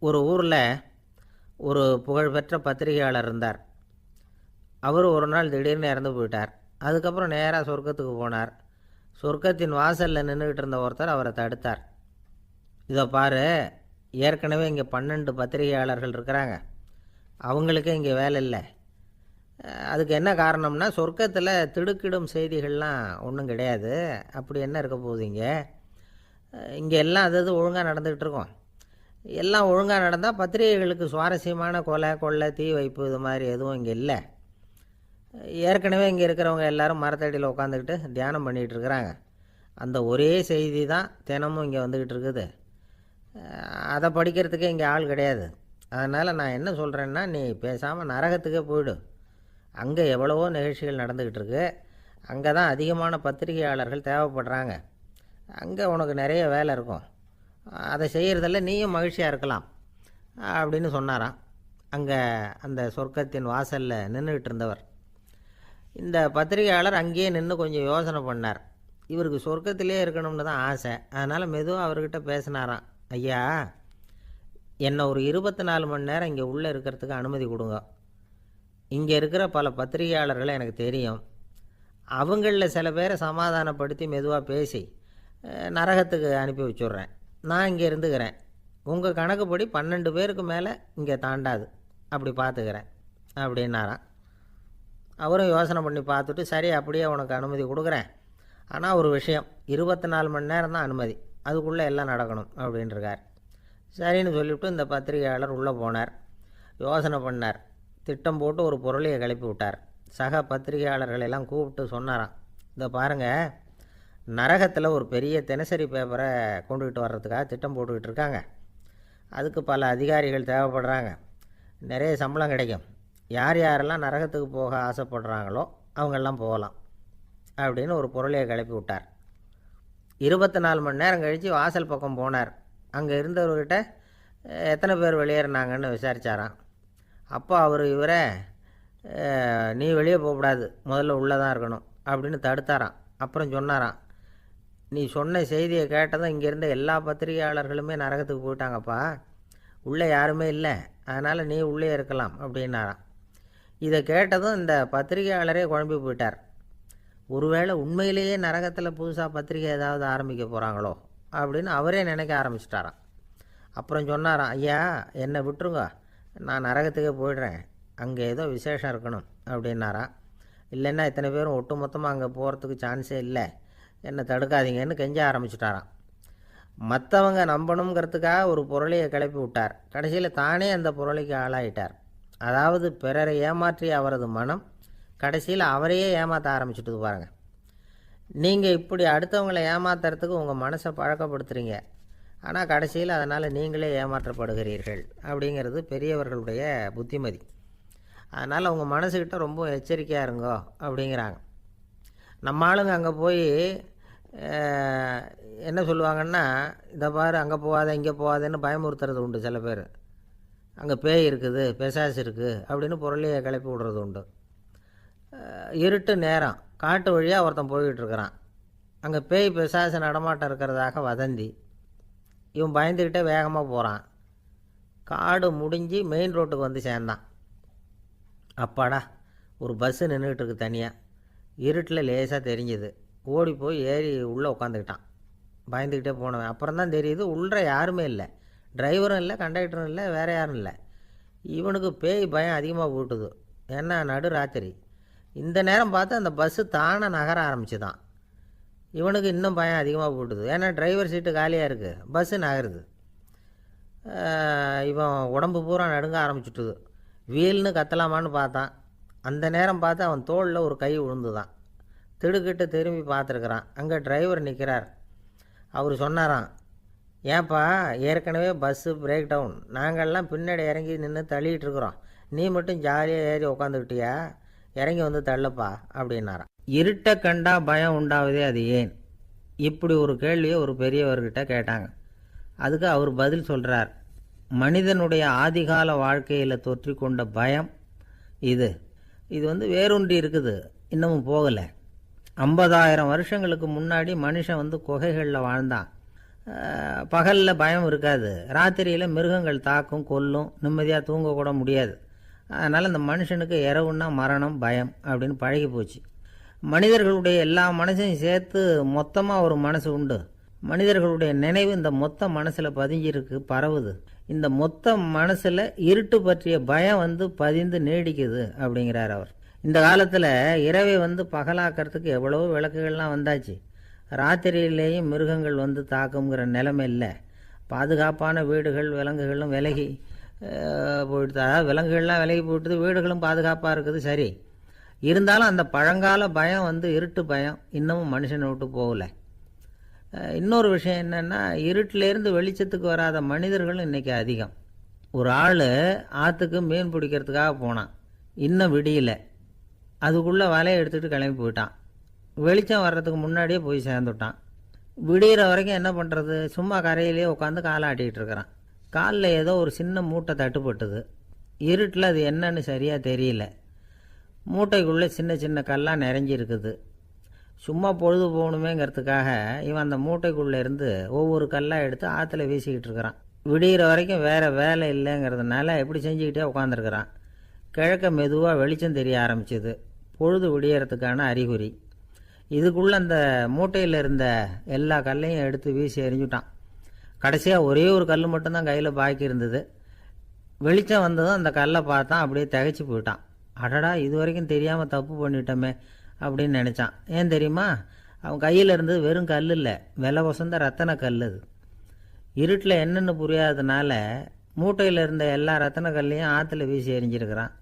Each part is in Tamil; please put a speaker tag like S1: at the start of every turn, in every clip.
S1: ஒரு ஊரில் ஒரு புகழ்பெற்ற பத்திரிகையாளர் இருந்தார். அவர் ஒரு நாள் திடீர்னு இறந்து போயிட்டார். அதுக்கப்புறம் நேராக சொர்க்கத்துக்கு போனார். சொர்க்கத்தின் வாசலில் நின்றுக்கிட்டு இருந்த ஒருத்தர் அவரை தடுத்தார். இதை பாரு, ஏற்கனவே இங்கே 12 பத்திரிகையாளர்கள் இருக்கிறாங்க, அவங்களுக்கே இங்கே வேலை இல்லை. அதுக்கு என்ன காரணம்னா, சொர்க்கத்தில் திடுக்கிடும் செய்திகள்லாம் ஒன்றும் கிடையாது. அப்படி என்ன இருக்க போகுது? இங்கே எல்லாம் அது ஒழுங்காக நடந்துக்கிட்டு இருக்கோம். எல்லாம் ஒழுங்காக நடந்தால் பத்திரிகைகளுக்கு சுவாரஸ்யமான கொலை, கொள்ளை, தீ வைப்பு இது மாதிரி எதுவும் இங்கே இல்லை. ஏற்கனவே இங்கே இருக்கிறவங்க எல்லாரும் மரத்தடியில் உட்காந்துக்கிட்டு தியானம் பண்ணிகிட்டு இருக்கிறாங்க. அந்த ஒரே செய்தி தான் தினமும் இங்கே வந்துக்கிட்டு இருக்குது. அதை படிக்கிறதுக்கே இங்கே ஆள் கிடையாது. அதனால் நான் என்ன சொல்கிறேன்னா, நீ பேசாமல் நரகத்துக்கே போயிடு. அங்கே எவ்வளவோ நிகழ்ச்சிகள் நடந்துக்கிட்டு இருக்கு. அங்கே தான் அதிகமான பத்திரிகையாளர்கள் தேவைப்படுறாங்க. அங்கே உனக்கு நிறைய வேலை இருக்கும். அதை செய்கிறதில்ல நீயும் மகிழ்ச்சியாக இருக்கலாம் அப்படின்னு சொன்னாராம். அங்கே அந்த சொர்க்கத்தின் வாசலில் நின்றுக்கிட்டு இருந்தவர். இந்த பத்திரிகையாளர் அங்கேயே நின்று கொஞ்சம் யோசனை பண்ணார். இவருக்கு சொர்க்கத்திலே இருக்கணும்னு தான் ஆசை. அதனால் மெதுவாக அவர்கிட்ட பேசினாராம். ஐயா, என்னை ஒரு 24 மணி நேரம் இங்கே உள்ளே இருக்கிறதுக்கு அனுமதி கொடுங்க. இங்கே இருக்கிற பல பத்திரிகையாளர்களை எனக்கு தெரியும். அவங்களில் சில பேரை சமாதானப்படுத்தி மெதுவாக பேசி நரகத்துக்கு அனுப்பி வச்சுட்றேன். நான் இங்கே இருந்துக்கிறேன். உங்கள் கணக்குப்படி 12 பேருக்கு மேலே இங்கே தாண்டாது, அப்படி பார்த்துக்கிறேன் அப்படின்னாராம். அவரும் யோசனை பண்ணி பார்த்துட்டு, சரி அப்படியே உனக்கு அனுமதி கொடுக்குறேன். ஆனால் ஒரு விஷயம், 24 மணி நேரம் தான் அனுமதி, அதுக்குள்ளே எல்லாம் நடக்கணும் அப்படின்ட்டுருக்கார். சரின்னு சொல்லிவிட்டு இந்த பத்திரிகையாளர் உள்ளே போனார். யோசனை பண்ணார். திட்டம் போட்டு ஒரு பொருளையை கிளப்பி விட்டார். சக பத்திரிகையாளர்களெல்லாம் கூப்பிட்டு சொன்னாராம். இதை பாருங்கள், நரகத்தில் ஒரு பெரிய தினசரி பேப்பரை கொண்டுக்கிட்டு வர்றதுக்காக திட்டம் போட்டுக்கிட்டு இருக்காங்க. அதுக்கு பல அதிகாரிகள் தேவைப்படுறாங்க. நிறைய சம்பளம் கிடைக்கும். யார் யாரெல்லாம் நரகத்துக்கு போக ஆசைப்படுறாங்களோ அவங்கெல்லாம் போகலாம் அப்படின்னு ஒரு பொருளையை கிளப்பி விட்டார். 24 மணி நேரம் கழித்து வாசல் பக்கம் போனார். அங்கே இருந்தவர்கிட்ட எத்தனை பேர் வெளியேறினாங்கன்னு விசாரித்தாராம். அப்போ அவர் இவரை, நீ வெளியே போகக்கூடாது, முதல்ல உள்ளே தான் இருக்கணும் அப்படின்னு தடுத்தாராம். அப்புறம் சொன்னாராம், நீ சொன்ன செய்தியை கேட்டதும் இங்கே இருந்த எல்லா பத்திரிகையாளர்களுமே நரகத்துக்கு போயிட்டாங்கப்பா, உள்ளே யாருமே இல்லை, அதனால் நீ உள்ளே இருக்கலாம் அப்படின்னாராம். இதை கேட்டதும் இந்த பத்திரிகையாளரே குழம்பி போயிட்டார். ஒருவேளை உண்மையிலேயே நரகத்தில் புதுசாக பத்திரிகை ஏதாவது ஆரம்பிக்க போகிறாங்களோ அப்படின்னு அவரே நினைக்க ஆரம்பிச்சிட்டாராம். அப்புறம் சொன்னாராம், ஐயா என்னை விட்டுருங்க, நான் நரகத்துக்கே போயிடுறேன், அங்கே ஏதோ விசேஷம் இருக்கணும் அப்படின்னாராம். இல்லைன்னா இத்தனை பேரும் ஒட்டு மொத்தமாக அங்கே போகிறதுக்கு சான்ஸே இல்லை, என்னை தடுக்காதீங்கன்னு கெஞ்ச ஆரம்பிச்சிட்டாராம். மற்றவங்க நம்பணுங்கிறதுக்காக ஒரு பொருளையை கிளப்பி விட்டார். கடைசியில் தானே அந்த பொருளைக்கு ஆளாயிட்டார். அதாவது பிறரை ஏமாற்றிய அவரது மனம் கடைசியில் அவரையே ஏமாற்ற ஆரம்பிச்சுட்டு பாருங்கள். நீங்கள் இப்படி அடுத்தவங்களை ஏமாத்துறதுக்கு உங்கள் மனசை பழக்கப்படுத்துகிறீங்க, ஆனால் கடைசியில் அதனால் நீங்களே ஏமாற்றப்படுகிறீர்கள் அப்படிங்கிறது பெரியவர்களுடைய புத்திமதி. அதனால் அவங்க மனசுக்கிட்ட ரொம்ப எச்சரிக்கையாக இருங்கோ அப்படிங்கிறாங்க. நம்ம ஆளுங்க அங்கே போய் என்ன சொல்லுவாங்கன்னா, இதை பாரு அங்கே போகாத இங்கே போகாதேன்னு பயமுறுத்துறது உண்டு. சில பேர் அங்கே பேய் இருக்குது, பிசாசு இருக்குது அப்படின்னு பொருளையை கிளப்பி விடுறது உண்டு. இருட்டு நேரம் காட்டு வழியாக ஒருத்தன் போய்கிட்டு இருக்கிறான். அங்கே பேய் பிசாசு நடமாட்டம் இருக்கிறதாக வதந்தி. இவன் பயந்துக்கிட்டே வேகமாக போகிறான். காடு முடிஞ்சு மெயின் ரோட்டுக்கு வந்து சேர்ந்தான். அப்பாடா, ஒரு பஸ்ஸு நின்றுக்கிட்டு இருக்கு தனியாக. இருட்டில் லேசாக தெரிஞ்சுது. ஓடி போய் ஏறி உள்ளே உட்காந்துக்கிட்டான். பயந்துக்கிட்டே போனவன் அப்புறம் தான் தெரியுது உள்ளே யாருமே இல்லை, டிரைவரும் இல்லை, கண்டக்டரும் இல்லை, வேறு யாரும் இல்லை. இவனுக்கு பேய் பயம் அதிகமாக போட்டுது. ஏன்னா நடு ராத்திரி. இந்த நேரம் பார்த்து அந்த பஸ்ஸு தானே நகர ஆரம்பிச்சுதான். இவனுக்கு இன்னும் பயம் அதிகமாக போட்டுது. ஏன்னா டிரைவர் சீட்டு காலியாக இருக்குது, பஸ்ஸு நகருது. இவன் உடம்பு பூரா நடுங்க ஆரம்பிச்சுட்டுது. வீல்னு கத்தலாமான்னு பார்த்தான். அந்த நேரம் பார்த்து அவன் தோளில் ஒரு கை விழுந்துதான். திடுக்கிட்டு திரும்பி பார்த்துருக்குறான். அங்கே டிரைவர் நிற்கிறார். அவர் சொன்னாராம், ஏன்பா ஏற்கனவே பஸ்ஸு பிரேக் டவுன், நாங்கள்லாம் பின்னாடி இறங்கி நின்று தள்ளிகிட்டு இருக்கிறோம், நீ மட்டும் ஜாலியாக ஏறி உக்காந்துக்கிட்டியா, இறங்கி வந்து தள்ளுப்பா அப்படின்னாராம். இருட்டை கண்டா பயம் உண்டாவதே அது ஏன்? இப்படி ஒரு கேள்வியை ஒரு பெரியவர்கிட்ட கேட்டாங்க. அதுக்கு அவர் பதில் சொல்கிறார், மனிதனுடைய ஆதிகால வாழ்க்கையில் தொற்றி கொண்ட பயம் இது வேரூன்றி இருக்குது, இன்னமும் போகலை. 50,000 வருஷங்களுக்கு முன்னாடி மனுஷன் குகைகளில் வாழ்ந்தான். பகலில் பயம் இருக்காது, ராத்திரியில் மிருகங்கள் தாக்கும் கொல்லும், நிம்மதியாக தூங்கக்கூட முடியாது. அதனால் இந்த மனுஷனுக்கு இரவுன்னா மரணம் பயம் அப்படின்னு பழகி போச்சு. மனிதர்களுடைய எல்லா மனசையும் சேர்த்து மொத்தமாக ஒரு மனசு உண்டு. மனிதர்களுடைய நினைவு இந்த மொத்த மனசில் பதிஞ்சிருக்கு, பரவுது. இந்த மொத்த மனசில் இருட்டு பற்றிய பயம் பதிந்து நீடிக்குது அப்படிங்கிறார் அவர். இந்த காலத்தில் இரவை பகலாக்கிறதுக்கு எவ்வளோ விளக்குகள்லாம் வந்தாச்சு. ராத்திரியிலேயும் மிருகங்கள் தாக்குங்கிற நிலைமை இல்லை. பாதுகாப்பான வீடுகள் விலங்குகளும் விலகி போயிட்டு, விலங்குகள்லாம் விலகி போயிட்டுது, வீடுகளும் பாதுகாப்பாக இருக்குது. சரி, இருந்தாலும் அந்த பழங்கால பயம் இருட்டு பயம் இன்னமும் மனுஷனை விட்டு போகலை. இன்னொரு விஷயம் என்னென்னா, இருட்டிலேருந்து வெளிச்சத்துக்கு வராத மனிதர்களும் இன்றைக்கி அதிகம். ஒரு ஆள் ஆற்றுக்கு மீன் பிடிக்கிறதுக்காக போனான், இன்னும் விடியல. அதுக்குள்ளே வலையை எடுத்துகிட்டு கிளம்பி போயிட்டான். வெளிச்சம் வர்றதுக்கு முன்னாடியே போய் சேர்ந்துட்டான். விடிகிற வரைக்கும் என்ன பண்ணுறது, சும்மா கரையிலே உட்காந்து காலாட்டிகிட்டு இருக்கிறான். காலில் ஏதோ ஒரு சின்ன மூட்டை தட்டுப்பட்டுது. இருட்டில் அது என்னன்னு சரியாக தெரியல. மூட்டைக்குள்ளே சின்ன சின்ன கல்லாக நிறைஞ்சிருக்குது. சும்மா பொழுது போகணுமேங்கிறதுக்காக இவன் அந்த மூட்டைக்குள்ளே இருந்து ஒவ்வொரு கல்லாக எடுத்து ஆற்றுல வீசிக்கிட்டு இருக்கிறான். விடிகிற வரைக்கும் வேறு வேலை இல்லைங்கிறதுனால இப்படி செஞ்சுக்கிட்டே உட்காந்துருக்கிறான். கிழக்க மெதுவாக வெளிச்சம் தெரிய ஆரம்பிச்சிது. பொழுது விடியறதுக்கான அறிகுறி. இதுக்குள்ளே அந்த மூட்டையில் இருந்த எல்லா கல்லையும் எடுத்து வீசி எறிஞ்சுட்டான். கடைசியாக ஒரே ஒரு கல் மட்டும்தான் கையில் பாக்கி இருந்தது. வெளிச்சம் வந்ததும் அந்த கல்லை பார்த்தான், அப்படியே திகைச்சு போயிட்டான். அடடா, இது வரைக்கும் தெரியாமல் தப்பு பண்ணிட்டோமே அப்படின்னு நினச்சான். ஏன் தெரியுமா, அவன் கையில் இருந்தது வெறும் கல் இல்லை, விலை வசந்த ரத்தன கல். அது இருட்டில் என்னென்னு புரியாததுனால மூட்டையில் இருந்த எல்லா ரத்தன கல்லையும் ஆற்றுல வீசி எறிஞ்சிருக்கிறான்.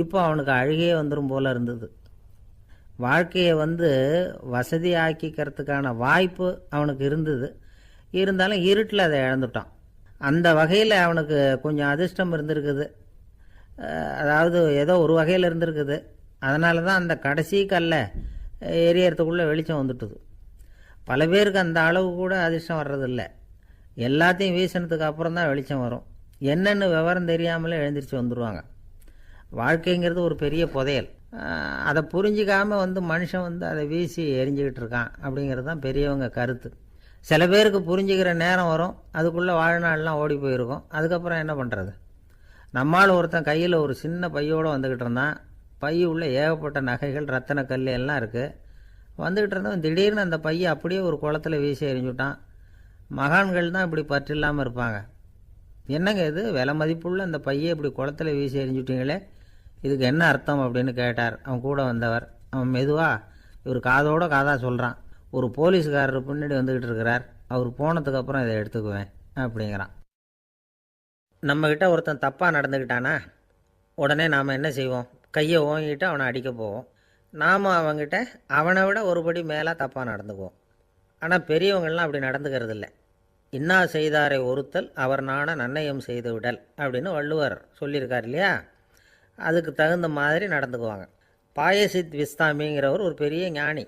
S1: இப்போ அவனுக்கு அழுகையே வந்துடும் போல இருந்தது. வாழ்க்கையை வசதி ஆக்கிக்கிறதுக்கான வாய்ப்பு அவனுக்கு இருந்தது. இருந்தாலும் இருட்டில் அதை இழந்துட்டான். அந்த வகையில் அவனுக்கு கொஞ்சம் அதிர்ஷ்டம் இருந்திருக்குது. அதாவது ஏதோ ஒரு வகையில் இருந்திருக்குது. அதனால தான் அந்த கடைசி கல்லை எரியறதுக்குள்ளே வெளிச்சம் வந்துட்டுது. பல பேருக்கு அந்த அளவு கூட அதிர்ஷ்டம் வர்றதில்லை. எல்லாத்தையும் வீசினதுக்கு அப்புறம் தான் வெளிச்சம் வரும். என்னென்னு விவரம் தெரியாமலே எழுந்திரிச்சு வந்துடுவாங்க. வாழ்க்கைங்கிறது ஒரு பெரிய புதையல். அதை புரிஞ்சிக்காமல் மனுஷன் அதை வீசி எரிஞ்சிக்கிட்டு இருக்கான் அப்படிங்கிறது தான் பெரியவங்க கருத்து. சில பேருக்கு புரிஞ்சுக்கிற நேரம் வரும், அதுக்குள்ளே வாழ்நாள்லாம் ஓடி போயிருக்கும். அதுக்கப்புறம் என்ன பண்ணுறது? நம்மால் ஒருத்தன் கையில் ஒரு சின்ன பையோடு வந்துக்கிட்டு இருந்தான். பைய உள்ள ஏகப்பட்ட நகைகள் ரத்தன கல் எல்லாம் இருக்குது. வந்துக்கிட்டு இருந்தவன் திடீர்னு அந்த பையை அப்படியே ஒரு குளத்தில் வீசி எறிஞ்சுட்டான். மகான்கள் தான் இப்படி பற்று இல்லாமல் இருப்பாங்க. என்னங்க இது, விலை மதிப்புள்ள அந்த பையை இப்படி குளத்தில் வீசி எறிஞ்சுட்டீங்களே, இதுக்கு என்ன அர்த்தம் அப்படின்னு கேட்டார் அவன் கூட வந்தவர். அவன் மெதுவாக இவர் காதோட காதாக சொல்கிறான். ஒரு போலீஸ்காரர் பின்னாடி வந்துக்கிட்டு இருக்கிறார், அவர் போனதுக்கப்புறம் இதை எடுத்துக்குவேன் அப்படிங்கிறான். நம்மக்கிட்ட ஒருத்தன் தப்பாக நடந்துக்கிட்டானா உடனே நாம் என்ன செய்வோம்? கையை ஓங்கிட்டு அவனை அடிக்க போவோம். நாம் அவங்ககிட்ட அவனை விட ஒருபடி மேலே தப்பாக நடந்துக்குவோம். ஆனால் பெரியவங்கள்லாம் அப்படி நடந்துக்கிறது இல்லை. இன்னா செய்தாரை ஒருத்தல் அவர் நாண நன்னயம் செய்து விடல் அப்படின்னு வள்ளுவர் சொல்லியிருக்கார் இல்லையா? அதுக்கு தகுந்த மாதிரி நடந்துக்குவாங்க. பாயசித் விஸ்தாமிங்கிறவர் ஒரு பெரிய ஞானி.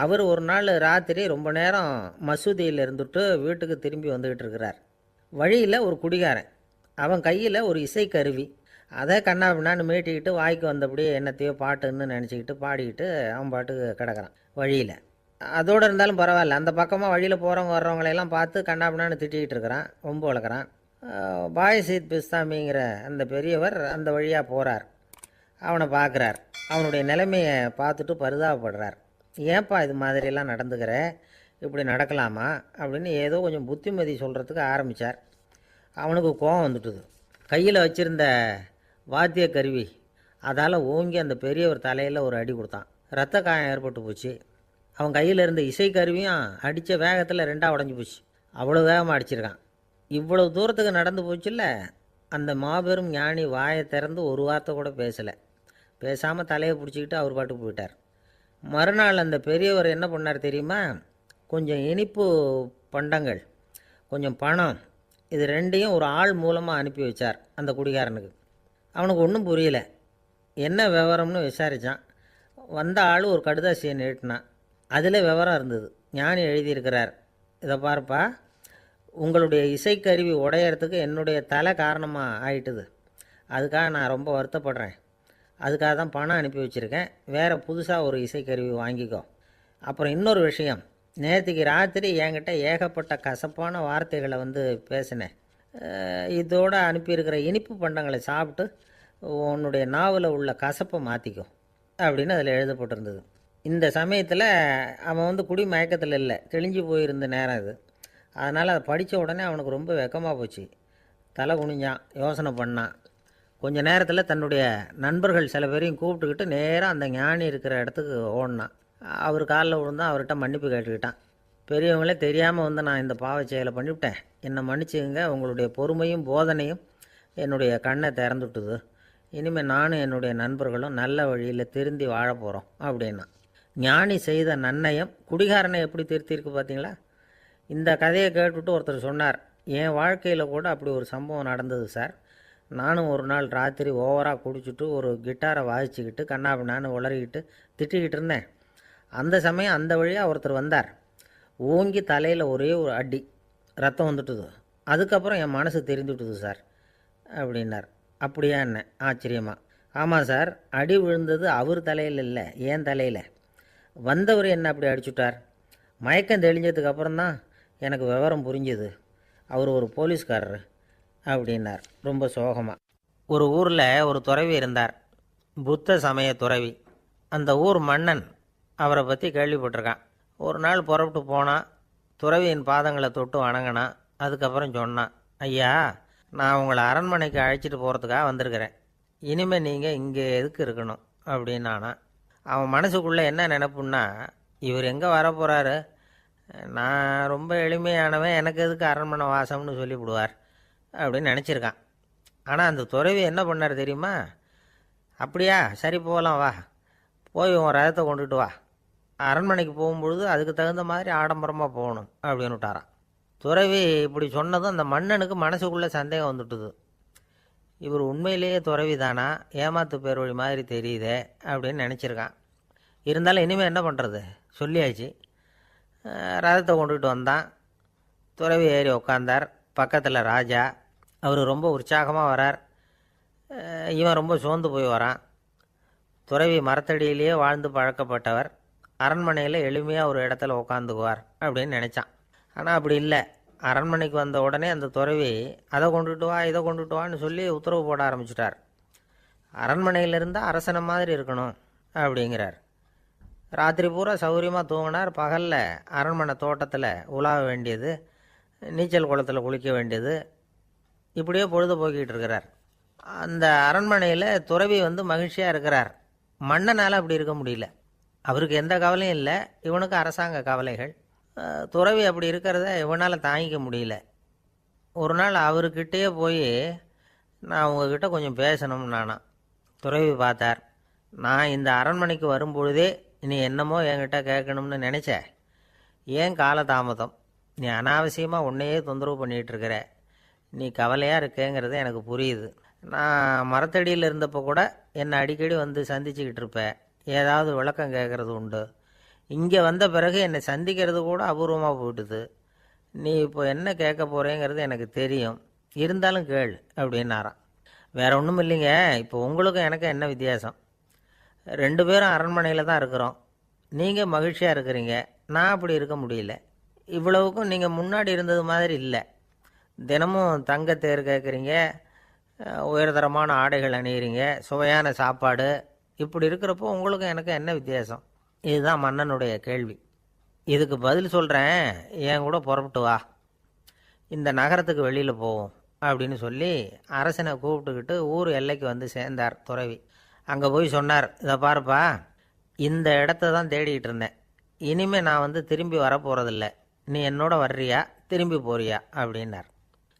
S1: அவர் ஒரு நாள் ராத்திரி ரொம்ப நேரம் மசூதியில் இருந்துட்டு வீட்டுக்கு திரும்பி வந்துக்கிட்டு இருக்கிறார். வழியில் ஒரு குடிகாரன், அவன் கையில் ஒரு இசைக்கருவி, அதை கண்ணா பின்னான்னு மீட்டிக்கிட்டு வாய்க்கு வந்தபடியே என்னத்தையோ பாட்டுன்னு நினச்சிக்கிட்டு பாடிக்கிட்டு அவன் பாட்டுக்கு கிடக்கிறான் வழியில். அதோடு இருந்தாலும் பரவாயில்ல, அந்த பக்கமாக வழியில் போகிறவங்க வர்றவங்களையெல்லாம் பார்த்து கண்ணா பின்னான்னு திட்டிக்கிட்டு இருக்கிறான், ரொம்ப வளர்க்குறான். பாயசீத் பிஸ்தாமிங்கிற அந்த பெரியவர் அந்த வழியாக போகிறார். அவனை பார்க்குறார். அவனுடைய நிலைமையை பார்த்துட்டு பரிதாபப்படுறார். ஏன்பா இது மாதிரியெல்லாம் நடந்துக்கிற, இப்படி நடக்கலாமா அப்படின்னு ஏதோ கொஞ்சம் புத்திமதி சொல்கிறதுக்கு ஆரம்பித்தார். அவனுக்கு கோபம் வந்துட்டுது. கையில் வச்சுருந்த வாத்திய கருவி அதால் ஓங்கி அந்த பெரியவர் தலையில் ஒரு அடி கொடுத்தான். இரத்த காயம் ஏற்பட்டு போச்சு. அவன் கையில் இருந்த இசைக்கருவியும் அடித்த வேகத்தில் ரெண்டாக உடஞ்சி போச்சு. அவ்வளோ வேகமாக அடிச்சிருக்கான். இவ்வளவு தூரத்துக்கு நடந்து போச்சுல்ல, அந்த மாபெரும் ஞானி வாயை திறந்து ஒரு வார்த்தை கூட பேசலை. பேசாமல் தலையை பிடிச்சிக்கிட்டு அவர் பாட்டுக்கு போயிட்டார். மறுநாள் அந்த பெரியவர் என்ன பண்ணார் தெரியுமா? கொஞ்சம் இனிப்பு பண்டங்கள், கொஞ்சம் பணம், இது ரெண்டையும் ஒரு ஆள் மூலமாக அனுப்பி வச்சார் அந்த குடிகாரனுக்கு. அவனுக்கு ஒன்றும் புரியல. என்ன விவரம்னு விசாரித்தான். வந்த ஆள் ஒரு கடுதாசியை நீட்டினான். அதில் விவரம் இருந்தது. ஞானி எழுதியிருக்கிறார், இதை பார்ப்பா, உங்களுடைய இசைக்கருவி உடையறதுக்கு என்னுடைய தலை காரணமாக ஆயிட்டுது. அதுக்காக நான் ரொம்ப வருத்தப்படுறேன். அதுக்காக தான் பணம் அனுப்பி வச்சுருக்கேன். வேறு புதுசாக ஒரு இசைக்கருவி வாங்கிக்கோ. அப்புறம் இன்னொரு விஷயம், நேற்றுக்கு ராத்திரி என்கிட்ட ஏகப்பட்ட கசப்பான வார்த்தைகளை வந்து பேசினேன். இதோடு அனுப்பியிருக்கிற இனிப்பு பண்டங்களை சாப்பிட்டு உன்னுடைய நாவில் உள்ள கசப்பை மாற்றிக்கும் அப்படின்னு அதில் எழுதப்பட்டிருந்தது. இந்த சமயத்தில் அவன் வந்து குடி மயக்கத்தில் இல்லை, தெளிஞ்சு போயிருந்த நேரம் இது. அதனால் அதை படித்த உடனே அவனுக்கு ரொம்ப வெக்கமாக போச்சு. தலை குனிஞ்சான், யோசனை பண்ணான். கொஞ்ச நேரத்தில் தன்னுடைய நண்பர்கள் சில பேரையும் கூப்பிட்டுக்கிட்டு நேராக அந்த ஞானி இருக்கிற இடத்துக்கு ஓடினான். அவர் காலில் விழுந்தான், அவர்கிட்ட மன்னிப்பு கேட்டுக்கிட்டான். பெரியவங்களே தெரியாமல் வந்து நான் இந்த பாவச் செயலை பண்ணிவிட்டேன், என்னை மன்னிச்சுங்க, உங்களுடைய பொறுமையும் போதனையும் என்னுடைய கண்ணை திறந்துட்டுது. இனிமேல் நானும் என்னுடைய நண்பர்களும் நல்ல வழியில் திருந்தி வாழ போகிறோம் அப்படின்னா. ஞானி செய்த நன்னயம் குடிகாரனை எப்படி திருத்திருக்கு பார்த்தீங்களா? இந்த கதையை கேட்டுவிட்டு ஒருத்தர் சொன்னார், என் வாழ்க்கையில் கூட அப்படி ஒரு சம்பவம் நடந்தது சார். நானும் ஒரு நாள் ராத்திரி ஓவராக குடிச்சிட்டு ஒரு கிட்டாரை வாசிச்சுக்கிட்டு கண்ணாபின்னான்னு உளறிக்கிட்டு திட்டிக்கிட்டு இருந்தேன். அந்த சமயம் அந்த வழியாக ஒருத்தர் வந்தார். ஓங்கி தலையில் ஒரே ஒரு அடி, ரத்தம் வந்துட்டுது. அதுக்கப்புறம் என் மனசு தெரிந்துவிட்டுது சார் அப்படின்னார். அப்படியா என்ன ஆச்சரியமா? ஆமாம் சார், அடி விழுந்தது அவர் தலையில் இல்லை, என் தலையில். வந்தவர் என்ன அப்படி அடிச்சுட்டார். மயக்கம் தெளிஞ்சதுக்கு அப்புறம்தான் எனக்கு விவரம் புரிஞ்சுது. அவர் ஒரு போலீஸ்காரர் அப்படின்னார் ரொம்ப சோகமாக. ஒரு ஊரில் ஒரு துறவி இருந்தார், புத்த சமய துறவி. அந்த ஊர் மன்னன் அவரை பற்றி கேள்விப்பட்டிருக்கான். ஒரு நாள் புறப்பட்டு போனான், துறவியின் பாதங்களை தொட்டு வணங்கினான். அதுக்கப்புறம் சொன்னான், ஐயா, நான் உங்களை அரண்மனைக்கு அழைச்சிட்டு போகிறதுக்காக வந்திருக்கிறேன். இனிமேல் நீங்கள் இங்கே எதுக்கு இருக்கணும் அப்படின்னானா. அவன் மனசுக்குள்ளே என்ன நினைப்புன்னா, இவர் எங்கே வரப்போகிறாரு, நான் ரொம்ப எளிமையானவன், எனக்கு எதுக்கு அரண்மனை வாசம்னு சொல்லிவிடுவார் அப்படின்னு நினச்சிருக்கான். ஆனால் அந்த துறவி என்ன பண்ணார் தெரியுமா? அப்படியா, சரி போகலாம், வா, போய் உன் ரதத்தை கொண்டுட்டு வா, அரண்மனைக்கு போகும்பொழுது அதுக்கு தகுந்த மாதிரி ஆடம்பரமாக போகணும் அப்படின்னு விட்டாரான். துறவி இப்படி சொன்னதும் அந்த மன்னனுக்கு மனசுக்குள்ளே சந்தேகம் வந்துட்டுது. இவர் உண்மையிலேயே துறவி தானா, ஏமாத்து பேர் வழி மாதிரி தெரியுதே அப்படின்னு நினச்சிருக்கான். இருந்தாலும் இனிமேல் என்ன பண்ணுறது, சொல்லியாச்சு. ரதத்தை கொண்டுகிட்டு வந்தான். துறவி ஏறி உக்காந்தார். பக்கத்தில் ராஜா. அவர் ரொம்ப உற்சாகமாக வரார், இவன் ரொம்ப சோர்ந்து போய் வரான். துறவி மரத்தடியிலேயே வாழ்ந்து பழக்கப்பட்டவர், அரண்மனையில் எளிமையாக ஒரு இடத்துல உக்காந்துக்குவார் அப்படின்னு நினச்சான். ஆனால் அப்படி இல்லை. அரண்மனைக்கு வந்த உடனே அந்த துறவி அதை கொண்டுட்டு வா, இதை கொண்டுட்டு வான்னு சொல்லி உத்தரவு போட ஆரம்பிச்சிட்டார். அரண்மனையில் இருந்தால் அரசனை மாதிரி இருக்கணும் அப்படிங்கிறார். ராத்திரி பூரா சௌகரியமாக தூங்கினார். பகலில் அரண்மனை தோட்டத்தில் உலாவ வேண்டியது, நீச்சல் குளத்தில் குளிக்க வேண்டியது, இப்படியே பொழுது போக்கிட்டு இருக்கிறார். அந்த அரண்மனையில் துறவி வந்து மகிழ்ச்சியாக இருக்கிறார். மன்னனால் அப்படி இருக்க முடியல. அவருக்கு எந்த கவலையும் இல்லை, இவனுக்கு அரசாங்க கவலைகள். துறவி அப்படி இருக்கிறத இவனால் தாங்கிக்க முடியல. ஒரு நாள் அவர்கிட்டயே போய், நான் உங்ககிட்ட கொஞ்சம் பேசணும்னு நானா. துறவி பார்த்தார். நான் இந்த அரண்மனைக்கு வரும்பொழுதே நீ என்னமோ என்கிட்ட கேட்கணும்னு நினச்ச, ஏன் காலதாமதம், நீ அனாவசியமாக உன்னையே தொந்தரவு பண்ணிகிட்ருக்கிற, நீ கவலையாக இருக்கேங்கிறது எனக்கு புரியுது. நான் மரத்தடியில் இருந்தப்போ கூட என்னை அடிக்கடி வந்து சந்திச்சுக்கிட்டு இருப்பேன், ஏதாவது விளக்கம் கேட்குறது உண்டு. இங்கே வந்த பிறகு என்னை சந்திக்கிறது கூட அபூர்வமாக போயிட்டுது. நீ இப்போ என்ன கேட்க போகிறேங்கிறது எனக்கு தெரியும், இருந்தாலும் கேள் அப்படின்னாராம். வேற ஒன்றும் இல்லைங்க, இப்போ உங்களுக்கும் எனக்கு என்ன வித்தியாசம்? 2 பேரும் அரண்மனையில் தான் இருக்கிறோம். நீங்கள் மகிழ்ச்சியாக இருக்கிறீங்க, நான் அப்படி இருக்க முடியல. இவ்வளவுக்கும் நீங்கள் முன்னாடி இருந்தது மாதிரி இல்லை. தினமும் தங்கத்தேர் கேட்குறீங்க, உயர்தரமான ஆடைகள் அணியிறீங்க, சுவையான சாப்பாடு. இப்படி இருக்கிறப்போ உங்களுக்கும் எனக்கு என்ன வித்தியாசம்? இதுதான் மன்னனுடைய கேள்வி. இதுக்கு பதில் சொல்கிறேன், என் கூட புறப்பட்டு வா, இந்த நகரத்துக்கு வெளியில் போவோம் அப்படின்னு சொல்லி அரசனை கூப்பிட்டுக்கிட்டு ஊர் எல்லைக்கு வந்து சேர்ந்தார் துறவி. அங்கே போய் சொன்னார், இதை பாருப்பா, இந்த இடத்த தான் தேடிக்கிட்டு இருந்தேன், இனிமேல் நான் வந்து திரும்பி வரப்போகிறதில்ல, நீ என்னோட வர்றியா திரும்பி போறியா அப்படின்னார்.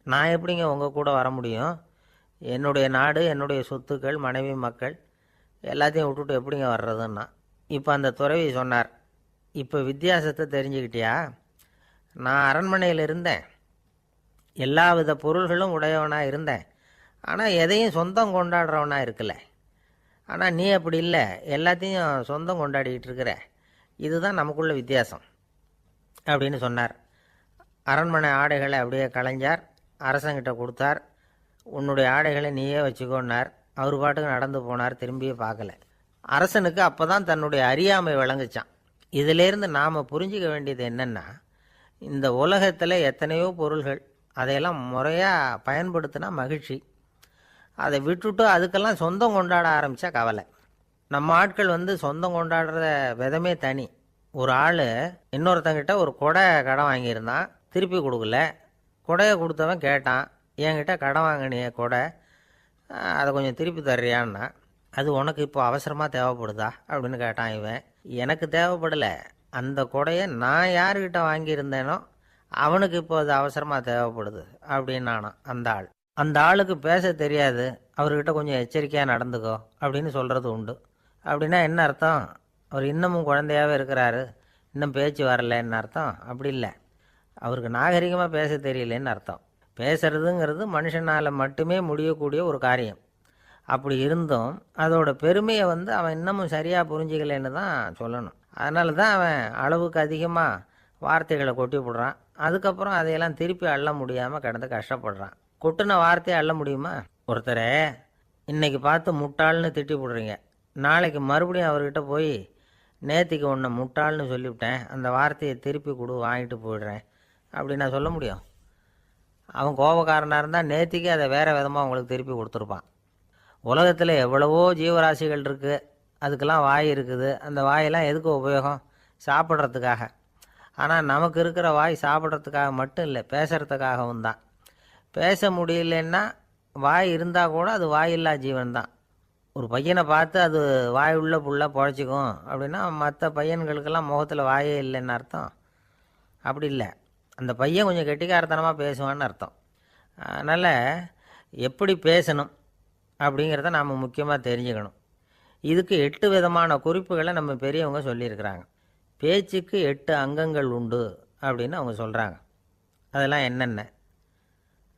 S1: நான் எப்படிங்க உங்கள் கூட வர முடியும்? என்னுடைய நாடு, என்னுடைய சொத்துக்கள், மனைவி, மக்கள் எல்லாத்தையும் விட்டுட்டு எப்படிங்க வர்றதுன்னா. இப்போ அந்த துறவி சொன்னார், இப்போ வித்தியாசத்தை தெரிஞ்சுக்கிட்டியா? நான் அரண்மனையில் இருந்தேன், எல்லா வித பொருள்களும் உடையவனாக இருந்தேன், ஆனால் எதையும் சொந்தம் கொண்டாடுறவனாக இருக்கல. ஆனால் நீ அப்படி இல்லை, எல்லாத்தையும் சொந்தம் கொண்டாடிக்கிட்டு இருக்கிற. இதுதான் நமக்குள்ள வித்தியாசம் அப்படின்னு சொன்னார். அரண்மனை ஆடைகளை அப்படியே களைஞ்சார், அரசங்கிட்ட கொடுத்தார். உன்னுடைய ஆடைகளை நீயே வச்சுக்கோன்னார். அவர் பாட்டுக்கு நடந்து போனார், திரும்பியே பார்க்கல. அரசனுக்கு அப்போ தான் தன்னுடைய அறியாமை விளங்குச்சான். இதிலேருந்து நாம் புரிஞ்சிக்க வேண்டியது என்னென்னா, இந்த உலகத்தில் எத்தனையோ பொருள்கள், அதையெல்லாம் முறையாக பயன்படுத்தினா மகிழ்ச்சி. அதை விட்டுட்டு அதுக்கெல்லாம் சொந்தம் கொண்டாட ஆரம்பித்தா கவலை. நம்ம ஆட்கள் சொந்தம் கொண்டாடுற விதமே தனி. ஒரு ஆள் இன்னொருத்தங்கிட்ட ஒரு கொடை கடன் வாங்கியிருந்தான், திருப்பி கொடுக்கல. கொடையை கொடுத்தவன் கேட்டான், என்கிட்ட கடன் வாங்கினிய கொடை, அதை கொஞ்சம் திருப்பி தர்றியான்னா. அது உனக்கு இப்போ அவசரமாக தேவைப்படுதா அப்படின்னு கேட்டான் இவன். எனக்கு தேவைப்படலை, அந்த கொடையை நான் யாருக்கிட்ட வாங்கியிருந்தேனோ அவனுக்கு இப்போ அது அவசரமாக தேவைப்படுது அப்படின்னானான் அந்த ஆள். அந்த ஆளுக்கு பேச தெரியாது, அவர்கிட்ட கொஞ்சம் எச்சரிக்கையாக நடந்துக்கோ அப்படின்னு சொல்கிறது உண்டு. அப்படின்னா என்ன அர்த்தம்? அவர் இன்னமும் குழந்தையாகவே இருக்கிறாரு, இன்னும் பேச்சு வரலன்னு அர்த்தம்? அப்படி இல்லை, அவருக்கு நாகரிகமாக பேச தெரியலன்னு அர்த்தம். பேசுறதுங்கிறது மனுஷனால் மட்டுமே முடியக்கூடிய ஒரு காரியம். அப்படி இருந்தும் அதோட பெருமையை அவன் இன்னமும் சரியாக புரிஞ்சிக்கலைன்னு தான் சொல்லணும். அதனால தான் அவன் அளவுக்கு அதிகமாக வார்த்தைகளை கொட்டி விடுறான். அதுக்கப்புறம் அதையெல்லாம் திருப்பி அள்ள முடியாமல் கிடந்து கஷ்டப்படுறான். கொட்டின வார்த்தையை அள்ள முடியுமா? ஒருத்தரை இன்னைக்கு பார்த்து முட்டாள்னு திட்டி விடுறீங்க, நாளைக்கு மறுபடியும் அவர்கிட்ட போய் நேத்திக்கு உன்னை முட்டாள்னு சொல்லிவிட்டேன், அந்த வார்த்தையை திருப்பி கொடு, வாங்கிட்டு போயிடுறேன் அப்படின்னு நான் சொல்ல முடியும்? அவன் கோபக்காரனாக இருந்தால் நேத்திக்கு அதை வேறு விதமாக அவங்களுக்கு திருப்பி கொடுத்துருப்பான். உலகத்தில் எவ்வளவோ ஜீவராசிகள் இருக்குது, அதுக்கெல்லாம் வாய் இருக்குது. அந்த வாயெல்லாம் எதுக்கு உபயோகம்? சாப்பிட்றதுக்காக. ஆனால் நமக்கு இருக்கிற வாய் சாப்பிட்றதுக்காக மட்டும் இல்லை, பேசுகிறதுக்காகவும் தான். பேச முடியலன்னா வாய் இருந்தால் கூட அது வாயில்லா ஜீவன் தான். ஒரு பையனை பார்த்து அது வாய் உள்ள புள்ள பொழைச்சிக்கும் அப்படின்னா மற்ற பையன்களுக்கெல்லாம் முகத்தில் வாயே இல்லைன்னு அர்த்தம்? அப்படி இல்லை, அந்த பையன் கொஞ்சம் கெட்டிக்காரத்தனமாக பேசுவான்னு அர்த்தம். அதனால் எப்படி பேசணும் அப்படிங்கிறத நாம் முக்கியமாக தெரிஞ்சுக்கணும். இதுக்கு 8 விதமான குறிப்புகளை நம்ம பெரியவங்க சொல்லியிருக்கிறாங்க. பேச்சுக்கு 8 அங்கங்கள் உண்டு அப்படின்னு அவங்க சொல்கிறாங்க. அதெல்லாம் என்னென்ன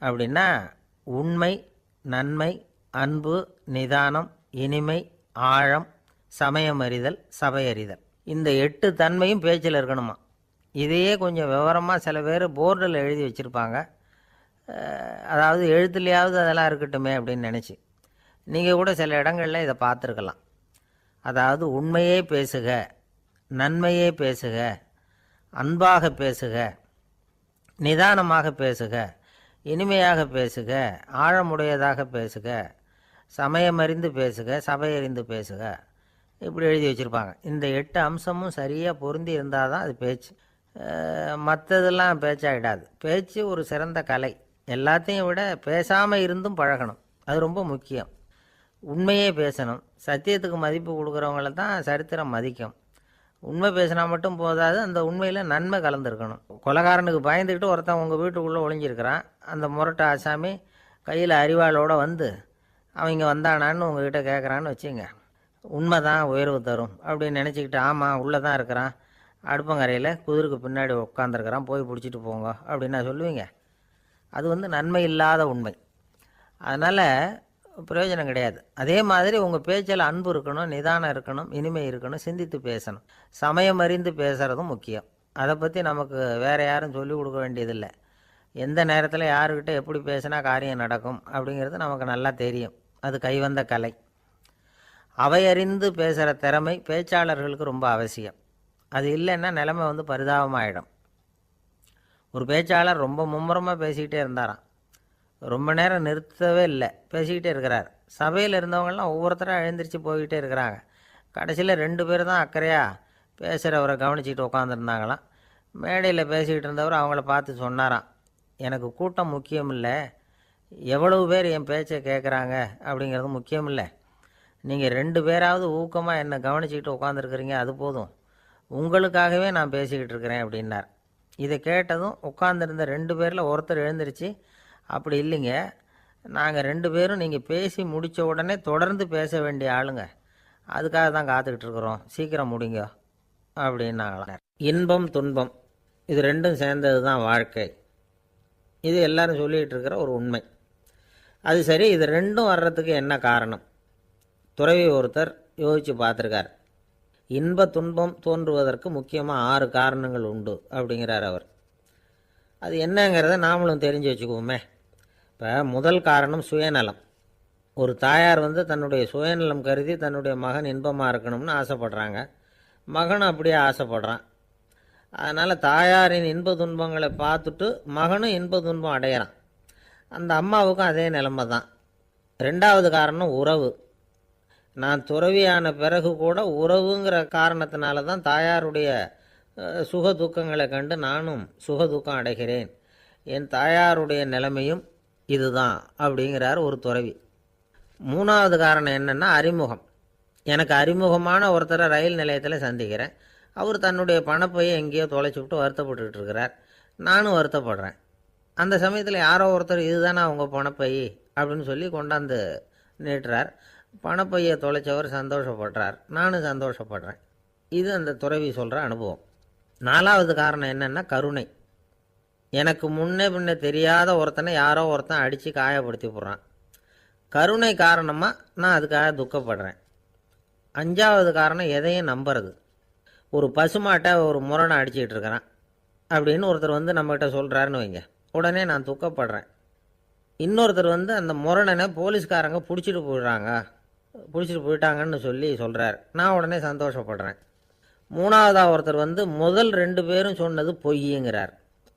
S1: அப்படின்னா, உண்மை, நன்மை, அன்பு, நிதானம், இனிமை, ஆழம், சமயமறிதல், சபையறிதல். இந்த 8 தன்மையும் பேச்சில் இருக்கணுமா. இதையே கொஞ்சம் விவரமாக சில பேர் போர்டில் எழுதி வச்சுருப்பாங்க. அதாவது எழுத்துலையாவது அதெல்லாம் இருக்கட்டுமே அப்படின்னு நினச்சி நீங்கள் கூட சில இடங்களில் இதை பார்த்துருக்கலாம். அதாவது உண்மையே பேசுக, நன்மையே பேசுக, அன்பாக பேசுக, நிதானமாக பேசுக, இனிமையாக பேசுக, ஆழமுடையதாக பேசுக, சமயமறிந்து பேசுக, சபையறிந்து பேசுக, இப்படி எழுதி வச்சுருப்பாங்க. இந்த 8 அம்சமும் சரியாக பொருந்தி இருந்தால் தான் அது பேச்சு. மற்றதெல்லாம் பேச்சாகிடாது. பேச்சு ஒரு சிறந்த கலை. எல்லாத்தையும் விட பேசாமல் இருந்தும் பழகணும், அது ரொம்ப முக்கியம். உண்மையே பேசணும். சத்தியத்துக்கு மதிப்பு கொடுக்குறவங்கள தான் சரித்திரம் மதிக்கும். உண்மை பேசினா மட்டும் போதாது, அந்த உண்மையில் நன்மை கலந்துருக்கணும். கொலைகாரனுக்கு பயந்துக்கிட்டு ஒருத்தன் உங்கள் வீட்டுக்குள்ளே ஒளிஞ்சிருக்கிறான். அந்த முரட்டு ஆசாமி கையில் அறிவாளோடு அவன் இங்கே வந்தானான்னு உங்ககிட்ட கேட்குறான்னு வச்சுங்க. உண்மை தான் உயர்வு தரும் அப்படின்னு நினச்சிக்கிட்டு, ஆமாம் உள்ளே தான் இருக்கிறான், அடுப்பங்கரையில் குதிருக்கு பின்னாடி உட்காந்துருக்கிறான், போய் பிடிச்சிட்டு போங்க அப்படின்னு நான் சொல்லுவீங்க? அது நன்மை இல்லாத உண்மை. அதனால் பிரயோஜனம் கிடையாது. அதே மாதிரி உங்கள் பேச்சில் அன்பு இருக்கணும், நிதானம் இருக்கணும், இனிமை இருக்கணும், சிந்தித்து பேசணும். சமயம் அறிந்து பேசுகிறதும் முக்கியம். அதை பற்றி நமக்கு வேறு யாரும் சொல்லிக் கொடுக்க வேண்டியதில்லை. எந்த நேரத்தில் யாருக்கிட்ட எப்படி பேசினா காரியம் நடக்கும் அப்படிங்கிறது நமக்கு நல்லா தெரியும். அது கைவந்த கலை. அவையறிந்து பேசுகிற திறமை பேச்சாளர்களுக்கு ரொம்ப அவசியம். அது இல்லைன்னா நிலைமை பரிதாபமாகிடும். ஒரு பேச்சாளர் ரொம்ப மும்முரமாக பேசிக்கிட்டே இருந்தாராம். ரொம்ப நேரம் நிறுத்தவே இல்லை, பேசிக்கிட்டே இருக்கிறார். சபையில் இருந்தவங்களாம் ஒவ்வொருத்தராக எழுந்திரிச்சு போய்கிட்டே இருக்கிறாங்க. கடைசியில் 2 பேர் தான் அக்கறையாக பேசுகிறவரை கவனிச்சிக்கிட்டு உட்காந்துருந்தாங்களாம். மேடையில் பேசிக்கிட்டு இருந்தவர் அவங்கள பார்த்து சொன்னாராம், எனக்கு கூட்டம் முக்கியம் இல்லை, எவ்வளவு பேர் என் பேச்சை கேட்குறாங்க அப்படிங்கிறது முக்கியம் இல்லை. நீங்கள் 2 பேராவது ஊக்கமாக என்னை கவனிச்சிக்கிட்டு உட்காந்துருக்குறீங்க, அது போதும். உங்களுக்காகவே நான் பேசிக்கிட்டு இருக்கிறேன் அப்படின்னார். இதை கேட்டதும் உட்காந்துருந்த 2 பேரில் ஒருத்தர் எழுந்திரிச்சு, அப்படி இல்லைங்க, நாங்கள் 2 பேரும் நீங்கள் பேசி முடித்த உடனே தொடர்ந்து பேச வேண்டிய ஆளுங்க, அதுக்காக தான் காத்துக்கிட்டு இருக்கிறோம், சீக்கிரம் முடிங்க அப்படின்னாங்களாம். இன்பம் துன்பம் இது 2ம் சேர்ந்தது தான் வாழ்க்கை. இது எல்லாரும் சொல்லிகிட்டு இருக்கிற ஒரு உண்மை. அது சரி, இது 2ம் வர்றதுக்கு என்ன காரணம்? துறவி ஒருத்தர் யோசித்து பார்த்துருக்கார். இன்ப துன்பம் தோன்றுவதற்கு முக்கியமாக 6 காரணங்கள் உண்டு அப்படிங்கிறார் அவர். அது என்னங்கிறத நாமளும் தெரிஞ்சு வச்சுக்குவோமே. இப்போ முதல் காரணம் சுயநலம். ஒரு தாயார் தன்னுடைய சுயநலம் கருதி தன்னுடைய மகன் இன்பமாக இருக்கணும்னு ஆசைப்படுறாங்க. மகனும் அப்படியே ஆசைப்படுறான். அதனால் தாயாரின் இன்ப துன்பங்களை பார்த்துட்டு மகனும் இன்ப துன்பம் அடையிறான். அந்த அம்மாவுக்கும் அதே நிலைமை தான். ரெண்டாவது காரணம் உறவு. நான் துறவியான பிறகு கூட உறவுங்கிற காரணத்தினால தான் தாயாருடைய சுக துக்கங்களை கண்டு நானும் சுக துக்கம் அடைகிறேன். என் தாயாருடைய நிலைமையும் இதுதான் அப்படிங்கிறார் ஒரு துறவி. மூணாவது காரணம் என்னென்னா அறிமுகம். எனக்கு அறிமுகமான ஒருத்தரை ரயில் நிலையத்தில் சந்திக்கிறேன். அவர் தன்னுடைய பணப்பையை எங்கேயோ தொலைச்சி விட்டு வருத்தப்பட்டுக்கிட்டு இருக்கிறார். நானும் வருத்தப்படுறேன். அந்த சமயத்தில் யாரோ ஒருத்தர் இதுதானே அவங்க பணப்பை அப்படின்னு சொல்லி கொண்டாந்து நீட்டுறார். பணப்பையை தொலைச்சவர் சந்தோஷப்படுறார், நானும் சந்தோஷப்படுறேன். இது அந்த துறவி சொல்கிற அனுபவம். நாலாவது காரணம் என்னென்னா கருணை. எனக்கு முன்னே பின்னே தெரியாத ஒருத்தனை யாரோ ஒருத்தன் அடித்து காயப்படுத்தி போடுறான். கருணை காரணமாக நான் அதுக்காக துக்கப்படுறேன். அஞ்சாவது காரணம் எதையும் நம்புறது. ஒரு பசுமாட்டை ஒரு முரணை அடிச்சிக்கிட்டு இருக்கிறான் அப்படின்னு ஒருத்தர் வந்து நம்மகிட்ட சொல்கிறாருன்னு வைங்க, உடனே நான் துக்கப்படுறேன். இன்னொருத்தர் வந்து அந்த முரணனை போலீஸ்காரங்க பிடிச்சிட்டு போயிட்டாங்கன்னு சொல்லி சொல்கிறார், நான் உடனே சந்தோஷப்படுறேன். மூணாவதாக ஒருத்தர் வந்து முதல் 2 பேரும் சொன்னது பொய்யுங்கிறார்.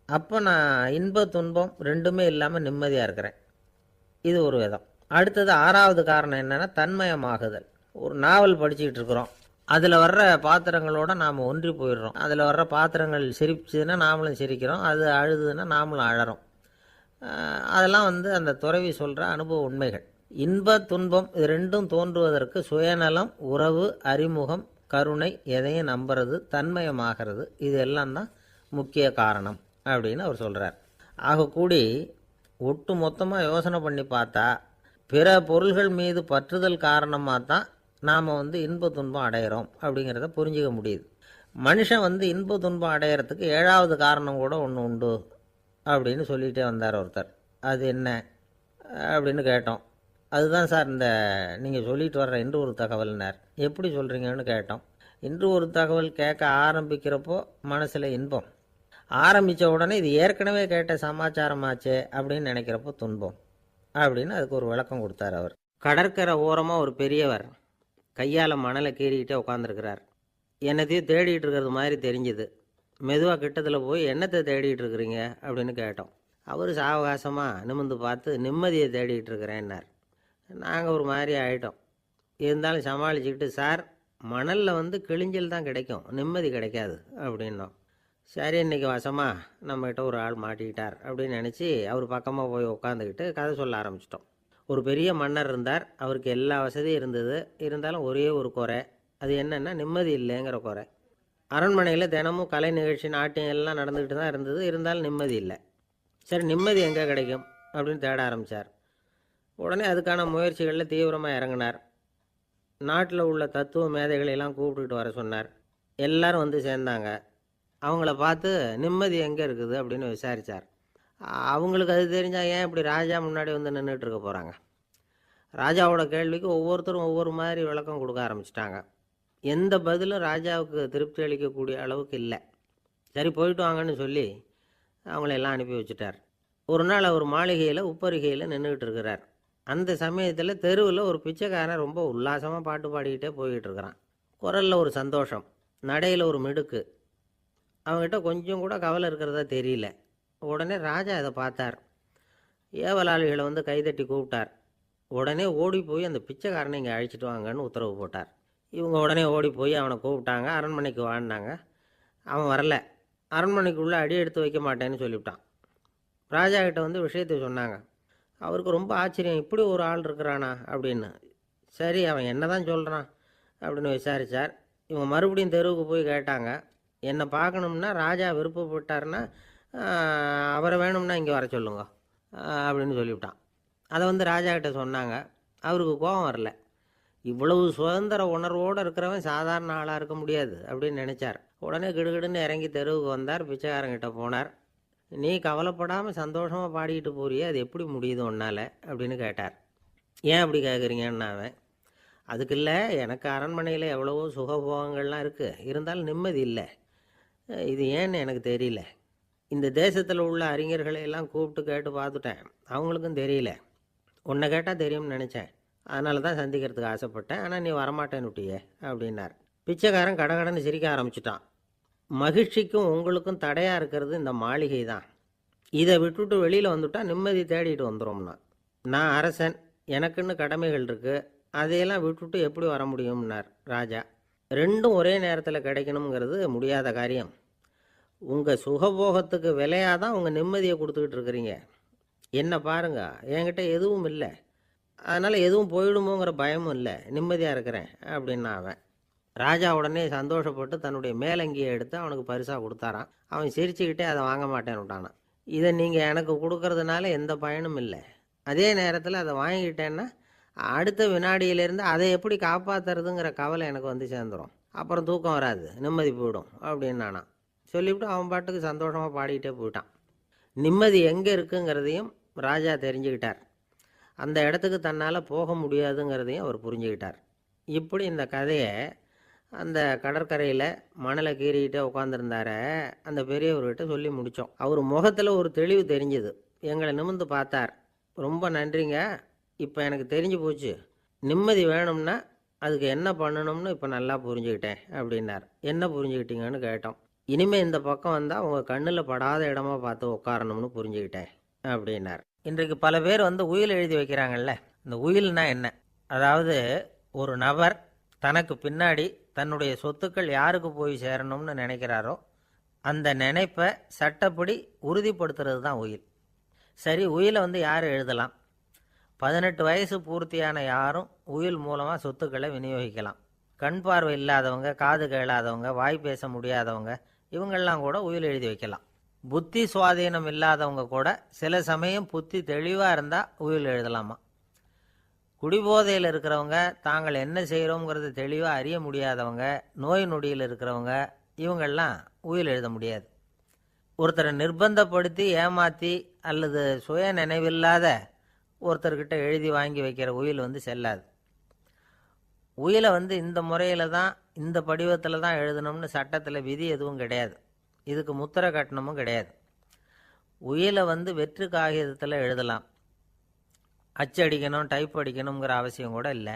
S1: அப்போ நான் இன்ப துன்பம் ரெண்டுமே இல்லாமல் நிம்மதியாக இருக்கிறேன். இது ஒரு விதம். அடுத்தது 6வது காரணம் என்னென்னா தன்மயமாகுதல். ஒரு நாவல் படிச்சுக்கிட்டு இருக்கிறோம், அதில் வர்ற பாத்திரங்களோடு நாம் ஒன்றி போயிடுறோம். அதில் வர்ற பாத்திரங்கள் சிரிச்சுதுன்னா நாமளும் சிரிக்கிறோம், அது அழுதுன்னா நாமளும் அழறோம். அதெல்லாம் வந்து அந்த துறவி சொல்கிற அனுபவ உண்மைகள். இன்ப துன்பம் இது ரெண்டும் தோன்றுவதற்கு சுயநலம், உறவு, அறிமுகம், கருணை, எதையும் நம்புறது, தன்மயமாகிறது, இது எல்லாம் தான் முக்கிய காரணம் அப்படின்னு அவர் சொல்கிறார். ஆகக்கூடி ஒட்டு மொத்தமாக யோசனை பண்ணி பார்த்தா பிற பொருள்கள் மீது பற்றுதல் காரணமாக தான் நாம் வந்து இன்ப துன்பம் அடையிறோம் அப்படிங்கிறத புரிஞ்சிக்க முடியுது. மனுஷன் வந்து இன்ப துன்பம் அடையிறதுக்கு 7வது காரணம் கூட ஒன்று உண்டு அப்படின்னு சொல்லிகிட்டே வந்தார் ஒருத்தர். அது என்ன அப்படின்னு கேட்டோம். அதுதான் சார் இந்த நீங்கள் சொல்லிட்டு வர்ற இன்று ஒரு தகவல்னார். எப்படி சொல்கிறீங்கன்னு கேட்டோம். இன்று ஒரு தகவல் கேட்க ஆரம்பிக்கிறப்போ மனசில் இன்பம், ஆரம்பித்த உடனே இது ஏற்கனவே கேட்ட சமாச்சாரமாச்சே அப்படின்னு நினைக்கிறப்போ துன்பம் அப்படின்னு அதுக்கு ஒரு விளக்கம் கொடுத்தார் அவர். கடற்கரை ஓரமாக ஒரு பெரியவர் கையால் மணலை கீறிக்கிட்டே உட்காந்துருக்கிறார். என்னத்தையும் தேடிட்டு இருக்கிறது மாதிரி தெரிஞ்சுது. மெதுவாக கிட்டத்தில் போய் என்னத்தை தேடிட்டு இருக்கிறீங்க அப்படின்னு கேட்டோம். அவர் சாவகாசமாக நிமிர்ந்து பார்த்து நிம்மதியை தேடிட்டு இருக்கிறேன்னார். நாங்கள் ஒரு மாதிரி ஆகிட்டோம். இருந்தாலும் சமாளிச்சுக்கிட்டு, சார் மணலில் வந்து கிழிஞ்சல் தான் கிடைக்கும், நிம்மதி கிடைக்காது அப்படின்னோம். சரி, இன்றைக்கி வசமாக நம்மகிட்ட ஒரு ஆள் மாட்டிக்கிட்டார் அப்படின்னு நினச்சி அவர் பக்கமாக போய் உட்காந்துக்கிட்டு கதை சொல்ல ஆரம்பிச்சிட்டோம். ஒரு பெரிய மன்னர் இருந்தார். அவருக்கு எல்லா வசதியும் இருந்தது. இருந்தாலும் ஒரே ஒரு குறை. அது என்னென்னா நிம்மதி இல்லைங்கிற குறை. அரண்மனையில் தினமும் கலை நிகழ்ச்சி, நாட்டியம் எல்லாம் நடந்துக்கிட்டு தான் இருந்தது. இருந்தாலும் நிம்மதி இல்லை. சரி, நிம்மதி எங்கே கிடைக்கும் அப்படின்னு தேட ஆரம்பித்தார். உடனே அதுக்கான முயற்சிகளில் தீவிரமாக இறங்கினார். நாட்டில் உள்ள தத்துவ மேதைகளெல்லாம் கூப்பிட்டுக்கிட்டு வர சொன்னார். எல்லோரும் வந்து சேர்ந்தாங்க. அவங்கள பார்த்து நிம்மதி எங்கே இருக்குது அப்படின்னு விசாரித்தார். அவங்களுக்கு அது தெரிஞ்சால் ஏன் இப்படி ராஜா முன்னாடி வந்து நின்றுட்டு இருக்க போகிறாங்க? ராஜாவோட கேள்விக்கு ஒவ்வொருத்தரும் ஒவ்வொரு மாதிரி விளக்கம் கொடுக்க ஆரம்பிச்சிட்டாங்க. எந்த பதிலும் ராஜாவுக்கு திருப்தி அளிக்கக்கூடிய அளவுக்கு இல்லை. சரி, போயிட்டு வாங்கன்னு சொல்லி அவங்களெல்லாம் அனுப்பி வச்சுட்டார். ஒரு நாள் அவர் மாளிகையில் உப்பரிகையில் நின்றுக்கிட்டு இருக்கிறார். அந்த சமயத்தில் தெருவில் ஒரு பிச்சைக்காரன் ரொம்ப உல்லாசமாக பாட்டு பாடிக்கிட்டே போய்கிட்டு இருக்கிறான். குரலில் ஒரு சந்தோஷம், நடையில் ஒரு மிடுக்கு. அவங்ககிட்ட கொஞ்சம் கூட கவலை இருக்கிறதா தெரியல. உடனே ராஜா இதை பார்த்தார். ஏவலாளிகளை வந்து கைதட்டி கூப்பிட்டார். உடனே ஓடி போய் அந்த பிச்சைக்காரனை இங்கே அழைச்சிட்டு வாங்கன்னு உத்தரவு போட்டார். இவங்க உடனே ஓடி போய் அவனை கூப்பிட்டாங்க. அரண்மனைக்கு வாழ்ந்தாங்க. அவன் வரல. அரண்மனைக்குள்ளே அடி எடுத்து வைக்க மாட்டேன்னு சொல்லிவிட்டான். ராஜா கிட்ட வந்து விஷயத்தை சொன்னாங்க. அவருக்கு ரொம்ப ஆச்சரியம், இப்படி ஒரு ஆள் இருக்கிறானா அப்படின்னு. சரி, அவன் என்ன தான் சொல்கிறான் அப்படின்னு விசாரித்தார். இவங்க மறுபடியும் தெருவுக்கு போய் கேட்டாங்க. என்னை பார்க்கணும்னா ராஜா விருப்பப்பட்டார்னா அவரை வேணும்னா இங்கே வர சொல்லுங்க அப்படின்னு சொல்லிவிட்டான். அதை வந்து ராஜா கிட்ட சொன்னாங்க. அவருக்கு கோபம் வரல. இவ்வளவு சுதந்திர உணர்வோடு இருக்கிறவன் சாதாரண ஆளாக இருக்க முடியாது அப்படின்னு நினச்சார். உடனே கிடுகிடுன்னு இறங்கி தெருவுக்கு வந்தார். பிச்சைக்காரங்கிட்ட போனார். நீ கவலைப்படாமல் சந்தோஷமாக பாடிக்கிட்டு போறியே, அது எப்படி முடியுது உன்னால் அப்படின்னு கேட்டார். ஏன் அப்படி கேட்குறீங்கன்னு அவன், அதுக்கு இல்லை, எனக்கு அரண்மனையில் எவ்வளவோ சுகபோகங்கள்லாம் இருக்குது, இருந்தாலும் நிம்மதி இல்லை. இது ஏன்னு எனக்கு தெரியல. இந்த தேசத்தில் உள்ள அறிஞர்களை எல்லாம் கூப்பிட்டு கேட்டு பார்த்துட்டேன், அவங்களுக்கும் தெரியல. உன்னை கேட்டால் தெரியும்னு நினச்சேன், அதனால தான் சந்திக்கிறதுக்கு ஆசைப்பட்டேன். ஆனால் நீ வரமாட்டேன்னு விட்டியே அப்படின்னார். பிச்சைக்காரன் கடகடன்னு சிரிக்க ஆரம்பிச்சிட்டான். மகிழ்ச்சிக்கும் உங்களுக்கும் தடையாக இருக்கிறது இந்த மாளிகை தான். இதை விட்டுட்டு வெளியில் வந்துட்டா நிம்மதி தேடிட்டு வந்துடும்னா. நான் அரசன், எனக்குன்னு கடமைகள் இருக்குது, அதையெல்லாம் விட்டுட்டு எப்படி வர முடியும்னார் ராஜா. ரெண்டும் ஒரே நேரத்தில் கிடைக்கணுங்கிறது முடியாத காரியம். உங்கள் சுகபோகத்துக்கு விலையாக தான் உங்கள் நிம்மதியை கொடுத்துக்கிட்டு இருக்கிறீங்க. என்ன பாருங்க, என்கிட்ட எதுவும் இல்லை, அதனால் எதுவும் போயிடுமோங்கிற பயமும் இல்லை, நிம்மதியாக இருக்கிறேன் அப்படின்னா அவன். ராஜா உடனே சந்தோஷப்பட்டு தன்னுடைய மேலங்கியை எடுத்து அவனுக்கு பரிசாக கொடுத்தாரான். அவன் சிரிச்சுக்கிட்டே அதை வாங்க மாட்டேன்னு விட்டானான். இதை நீங்கள் எனக்கு கொடுக்கறதுனால எந்த பயனும் இல்லை, அதே நேரத்தில் அதை வாங்கிக்கிட்டேன்னா அடுத்த வினாடியிலேருந்து அதை எப்படி காப்பாற்றுறதுங்கிற கவலை எனக்கு வந்து சேர்ந்துடும், அப்புறம் தூக்கம் வராது, நிம்மதி போயிடும் அப்படின்னானா. சொல்லிவிட்டு அவன் பாட்டுக்கு சந்தோஷமாக பாடிக்கிட்டே போயிட்டான். நிம்மதி எங்கே இருக்குங்கிறதையும் ராஜா தெரிஞ்சுக்கிட்டார். அந்த இடத்துக்கு தன்னால் போக முடியாதுங்கிறதையும் அவர் புரிஞ்சுக்கிட்டார். இப்படி இந்த கதையை அந்த கடற்கரையில் மணலை கீறிக்கிட்டே உட்காந்துருந்தார அந்த பெரியவர்கிட்ட சொல்லி முடித்தோம். அவர் முகத்தில் ஒரு தெளிவு தெரிஞ்சுது. எங்களை நிமிர்ந்து பார்த்தார். ரொம்ப நன்றிங்க, இப்போ எனக்கு தெரிஞ்சு போச்சு, நிம்மதி வேணும்னா அதுக்கு என்ன பண்ணணும்னு இப்போ நல்லா புரிஞ்சுக்கிட்டேன் அப்படின்னார். என்ன புரிஞ்சுக்கிட்டீங்கன்னு கேட்டோம். இனிமேல் இந்த பக்கம் வந்தால் உங்கள் கண்ணில் படாத இடமா பார்த்து உட்காரணும்னு புரிஞ்சுக்கிட்டேன் அப்படின்னார். இன்றைக்கு பல பேர் உயில் எழுதி வைக்கிறாங்கல்ல. இந்த உயில்னா என்ன? அதாவது ஒரு நபர் தனக்கு பின்னாடி தன்னுடைய சொத்துக்கள் யாருக்கு போய் சேரணும்னு நினைக்கிறாரோ அந்த நினைப்பை சட்டப்படி உறுதிப்படுத்துறது தான் உயில். சரி, உயிலை யார் எழுதலாம்? 18 வயசு பூர்த்தியான யாரும் உயில் மூலமாக சொத்துக்களை விநியோகிக்கலாம். கண் பார்வை இல்லாதவங்க, காது கேளாதவங்க, வாய் பேச முடியாதவங்க, இவங்கெல்லாம் கூட உயில் எழுதி வைக்கலாம். புத்தி சுவாதீனம் இல்லாதவங்க கூட சில சமயம் புத்தி தெளிவாக இருந்தால் உயில் எழுதலாமா. குடிபோதையில் இருக்கிறவங்க, தாங்கள் என்ன செய்கிறோங்கிறத தெளிவாக அறிய முடியாதவங்க, நோய் நொடியில் இருக்கிறவங்க, இவங்கெல்லாம் உயில் எழுத முடியாது. ஒருத்தரை நிர்பந்தப்படுத்தி ஏமாற்றி அல்லது சுய நினைவில்லாத ஒருத்தர்கிட்ட எழுதி வாங்கி வைக்கிற உயில் செல்லாது. உயிலை இந்த முறையில் தான், இந்த படிவத்தில் தான் எழுதணும்னு சட்டத்தில் விதி எதுவும் கிடையாது. இதுக்கு முத்திரை கட்டணமும் கிடையாது. உயிலை வெற்று காகிதத்தில் எழுதலாம். அச்சடிக்கணும், டைப் அடிக்கணுங்கிற அவசியம் கூட இல்லை.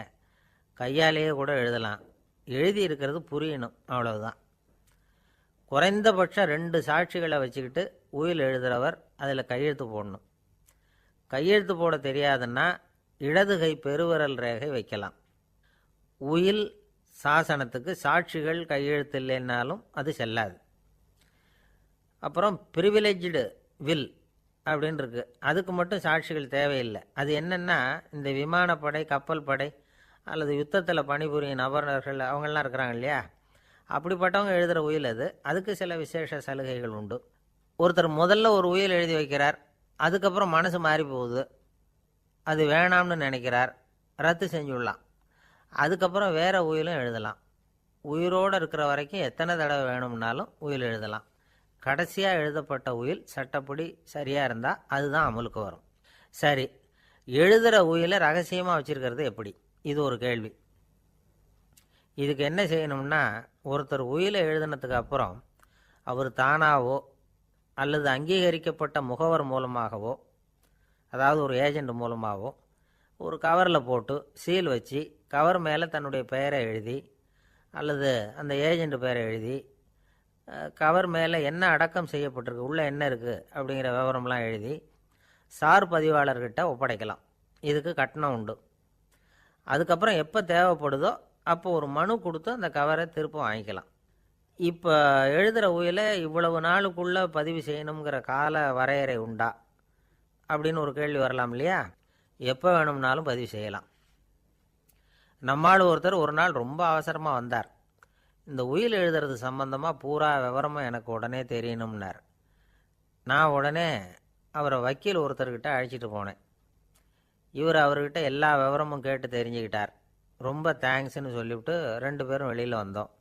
S1: கையாலேயே கூட எழுதலாம். எழுதி இருக்கிறது புரியணும், அவ்வளவுதான். குறைந்தபட்சம் 2 சாட்சிகளை வச்சுக்கிட்டு உயில் எழுதுகிறவர் அதில் கையெழுத்து போடணும். கையெழுத்து போட தெரியாதுன்னா இடது கை பெருவிரல் ரேகை வைக்கலாம். உயில் சாசனத்துக்கு சாட்சிகள் கையெழுத்து இல்லைன்னாலும் அது செல்லாது. அப்புறம் ப்ரிவிலேஜ்டு வில் அப்படின்னு இருக்கு, அதுக்கு மட்டும் சாட்சிகள் தேவையில்லை. அது என்னென்னா, இந்த விமானப்படை, கப்பல் படை அல்லது யுத்தத்தில் பணிபுரியும் நபர்கள் அவங்கெல்லாம் இருக்கிறாங்க இல்லையா, அப்படிப்பட்டவங்க எழுதுகிற உயில் அது. அதுக்கு சில விசேஷ சலுகைகள் உண்டு. ஒருத்தர் முதல்ல ஒரு உயில் எழுதி வைக்கிறார், அதுக்கப்புறம் மனசு மாறி போகுது, அது வேணாம்னு நினைக்கிறார், ரத்து செஞ்சுடலாம். அதுக்கப்புறம் வேறு உயிலும் எழுதலாம். உயிரோடு இருக்கிற வரைக்கும் எத்தனை தடவை வேணும்னாலும் உயில் எழுதலாம். கடைசியாக எழுதப்பட்ட உயில் சட்டப்படி சரியாக இருந்தால் அதுதான் அமலுக்கு வரும். சரி, எழுதுகிற உயிலை ரகசியமாக வச்சுருக்கிறது எப்படி? இது ஒரு கேள்வி. இதுக்கு என்ன செய்யணும்னா, ஒருத்தர் உயிலை எழுதினதுக்கு அப்புறம் அவர் தானாவோ அல்லது அங்கீகரிக்கப்பட்ட முகவர் மூலமாகவோ, அதாவது ஒரு ஏஜெண்ட் மூலமாகவோ, ஒரு கவரில் போட்டு சீல் வச்சு கவர் மேலே தன்னுடைய பெயரை எழுதி அல்லது அந்த ஏஜெண்ட் பெயரை எழுதி கவர் மேலே என்ன அடக்கம் செய்யப்பட்டிருக்கு, உள்ளே என்ன இருக்குது அப்படிங்கிற விவரம்லாம் எழுதி சார் பதிவாளர்கிட்ட ஒப்படைக்கலாம். இதுக்கு கட்டணம் உண்டு. அதுக்கப்புறம் எப்போ தேவைப்படுதோ அப்போ ஒரு மனு கொடுத்து அந்த கவரை திரும்ப வாங்கிக்கலாம். இப்போ எழுதுகிற உயிலை இவ்வளவு நாளுக்குள்ளே பதிவு செய்யணுங்கிற கால வரையறை உண்டா அப்படின்னு ஒரு கேள்வி வரலாம் இல்லையா? எப்போ வேணும்னாலும் பதிவு செய்யலாம். நம்மால் ஒருத்தர் ஒரு நாள் ரொம்ப அவசரமாக வந்தார். இந்த உயில் எழுதுறது சம்பந்தமாக பூரா விவரமும் எனக்கு உடனே தெரியணும்னார். நான் உடனே அவரை வக்கீல் ஒருத்தர்கிட்ட அழைச்சிட்டு போனேன். இவர் அவர்கிட்ட எல்லா விவரமும் கேட்டு தெரிஞ்சுக்கிட்டார். ரொம்ப தேங்க்ஸ்ன்னு சொல்லிவிட்டு 2 பேரும் வெளியில் வந்தோம்.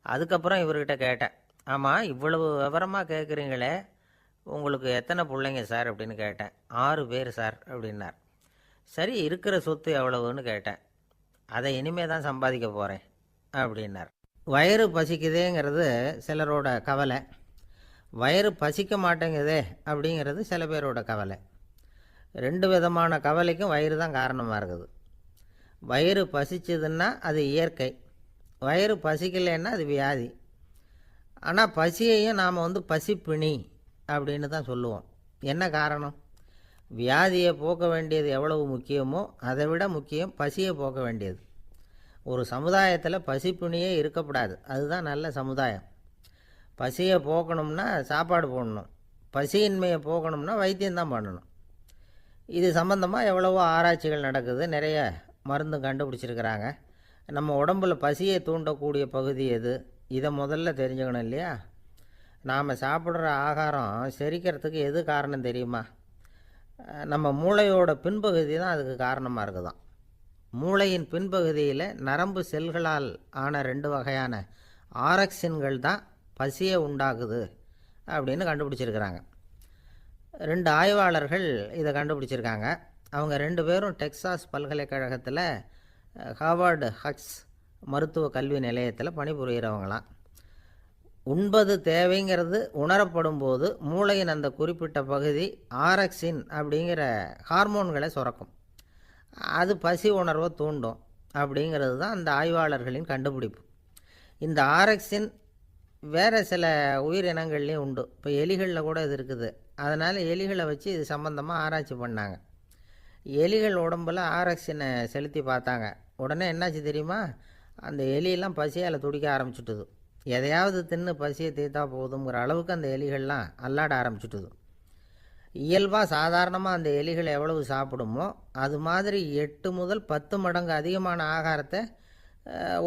S1: அதுக்கப்புறம் இவர்கிட்ட கேட்டேன், ஆமாம் இவ்வளவு விவரமாக கேட்குறீங்களே, உங்களுக்கு எத்தனை பிள்ளைங்க சார் அப்படின்னு கேட்டேன். 6 பேர் சார் அப்படின்னார். சரி, இருக்கிற சொத்து எவ்வளவுன்னு கேட்டேன். அதை இனிமே தான் சம்பாதிக்க போகிறேன் அப்படின்னார். வயிறு பசிக்குதேங்கிறது சிலரோட கவலை, வயிறு பசிக்க மாட்டேங்குதே அப்படிங்கிறது சில பேரோட கவலை. 2 விதமான கவலைக்கும் வயிறு தான் காரணமாக இருக்குது. வயிறு பசிச்சதுன்னா அது இயற்கை, வயிறு பசிக்கலைன்னா அது வியாதி. ஆனால் பசியையும் நாம் பசிப்பிணி அப்படின்னு தான் சொல்லுவோம். என்ன காரணம்? வியாதியை போக்க வேண்டியது எவ்வளவு முக்கியமோ அதை விட முக்கியம் பசியை போக்க வேண்டியது. ஒரு சமுதாயத்தில் பசிப்பிணியே இருக்கக்கூடாது. அதுதான் நல்ல சமுதாயம். பசியை போக்கணும்னா சாப்பாடு போடணும், பசியின்மையை போக்கணும்னா வைத்தியம்தான் பண்ணணும். இது சம்பந்தமாக எவ்வளவோ ஆராய்ச்சிகள் நடக்குது, நிறைய மருந்து கண்டுபிடிச்சிருக்கிறாங்க. நம்ம உடம்பில் பசியை தூண்டக்கூடிய பகுதி எது, இதை முதல்ல தெரிஞ்சுக்கணும் இல்லையா? நாம் சாப்பிட்ற ஆகாரம் செரிக்கிறதுக்கு எது காரணம் தெரியுமா? நம்ம மூளையோட பின்பகுதி தான் அதுக்கு காரணமாக இருக்குதாம். மூளையின் பின்பகுதியில் நரம்பு செல்களால் ஆன 2 வகையான ஆரக்சின்கள் தான் பசியை உண்டாக்குது அப்படின்னு கண்டுபிடிச்சிருக்கிறாங்க. 2 ஆய்வாளர்கள் இதை கண்டுபிடிச்சிருக்காங்க. அவங்க 2 பேரும் டெக்சாஸ் பல்கலைக்கழகத்தில் ஹார்வர்டு ஹக்ஸ் மருத்துவ கல்வி நிலையத்தில் பணிபுரிகிறவங்களாம். உண்பது தேவைங்கிறது உணரப்படும் போது மூளையின் அந்த குறிப்பிட்ட பகுதி ஆரக்சின் அப்படிங்கிற ஹார்மோன்களை சுரக்கும். அது பசி உணர்வை தூண்டும் அப்படிங்கிறது தான் அந்த ஆய்வாளர்களின் கண்டுபிடிப்பு. இந்த ஆரக்சின் வேறு சில உயிரினங்கள்லேயும் உண்டு. இப்போ எலிகளில் கூட இது இருக்குது. அதனால் எலிகளை வச்சு இது சம்மந்தமாக ஆராய்ச்சி பண்ணாங்க. எலிகள் உடம்பில் ஆரக்சினை செலுத்தி பார்த்தாங்க. உடனே என்னாச்சு தெரியுமா? அந்த எலியெல்லாம் பசியால் துடிக்க ஆரம்பிச்சுட்டுது. எதையாவது தின்னு பசியை தீர்த்தா போதுங்கிற அளவுக்கு அந்த எலிகள்லாம் அல்லாட ஆரம்பிச்சுட்டுது. இயல்பாக சாதாரணமாக அந்த எலிகள் எவ்வளவு சாப்பிடுமோ அது மாதிரி 8 முதல் 10 மடங்கு அதிகமான ஆகாரத்தை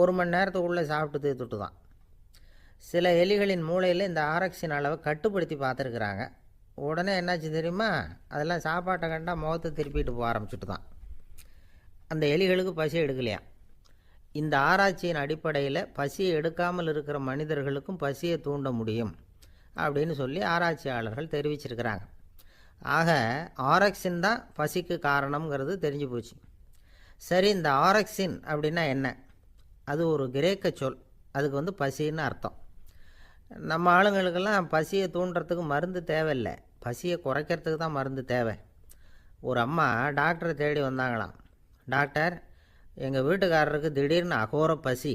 S1: 1 மணி நேரத்துக்குள்ளே சாப்பிட்டு தீர்த்துட்டு தான். சில எலிகளின் மூளையில் இந்த ஆரக்சின் அளவை கட்டுப்படுத்தி பார்த்துருக்குறாங்க. உடனே என்னாச்சு தெரியுமா? அதெல்லாம் சாப்பாட்டை கண்டா முகத்தை திருப்பிட்டு போக ஆரம்பிச்சுட்டு தான். அந்த எலிகளுக்கு பசி எடுக்கலையா? இந்த ஆராய்ச்சியின் அடிப்படையில் பசியை எடுக்காமல் இருக்கிற மனிதர்களுக்கும் பசியை தூண்ட முடியும் அப்படின்னு சொல்லி ஆராய்ச்சியாளர்கள் தெரிவிச்சிருக்கிறாங்க. ஆக ஆரக்சின் தான் பசிக்கு காரணம்ங்கிறது தெரிஞ்சு போச்சு. சரி, இந்த ஆரக்சின் அப்படின்னா என்ன? அது ஒரு கிரேக்க சொல். அதுக்கு பசின்னு அர்த்தம். நம்ம ஆளுங்களுக்கெல்லாம் பசியை தூண்டுறதுக்கு மருந்து தேவையில்லை, பசியை குறைக்கிறதுக்கு தான் மருந்து தேவை. ஒரு அம்மா டாக்டரை தேடி வந்தாங்களாம். டாக்டர், எங்கள் வீட்டுக்காரருக்கு திடீர்னு அகோர பசி,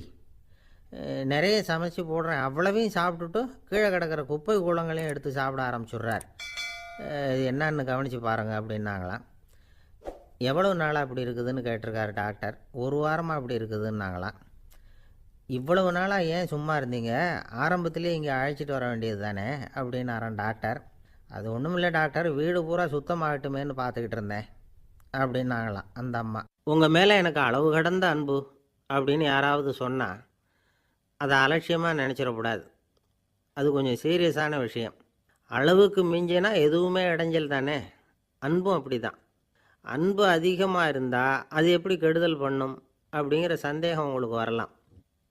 S1: நிறைய சமைச்சு போடுறேன், அவ்வளவையும் சாப்பிட்டுட்டு கீழே கிடக்கிற குப்பை கூலங்களையும் எடுத்து சாப்பிட ஆரம்பிச்சுட்றார், என்னன்னு கவனித்து பாருங்கள் அப்படின்னாங்களாம். எவ்வளவு நாளாக அப்படி இருக்குதுன்னு கேட்டிருக்காரு டாக்டர். 1 வாரமாக அப்படி இருக்குதுன்னாங்களாம். இவ்வளவு நாளாக ஏன் சும்மா இருந்தீங்க? ஆரம்பத்திலே இங்கே அழைச்சிட்டு வர வேண்டியது தானே அப்படின்னாரான் டாக்டர். அது ஒன்றும் இல்லை டாக்டர், வீடு பூரா சுத்தமாகட்டுமேன்னு பார்த்துக்கிட்டு இருந்தேன் அப்படின்னாங்களாம் அந்த அம்மா. உங்கள் மேலே எனக்கு அளவு கடந்த அன்பு அப்படின்னு யாராவது சொன்னால் அதை அலட்சியமாக நினச்சிடக்கூடாது. அது கொஞ்சம் சீரியஸான விஷயம். அளவுக்கு மிஞ்சினா எதுவுமே இடைஞ்சல் தானே. அன்பும் அப்படி தான். அன்பு அதிகமாக இருந்தால் அது எப்படி கெடுதல் பண்ணும் அப்படிங்கிற சந்தேகம் உங்களுக்கு வரலாம்.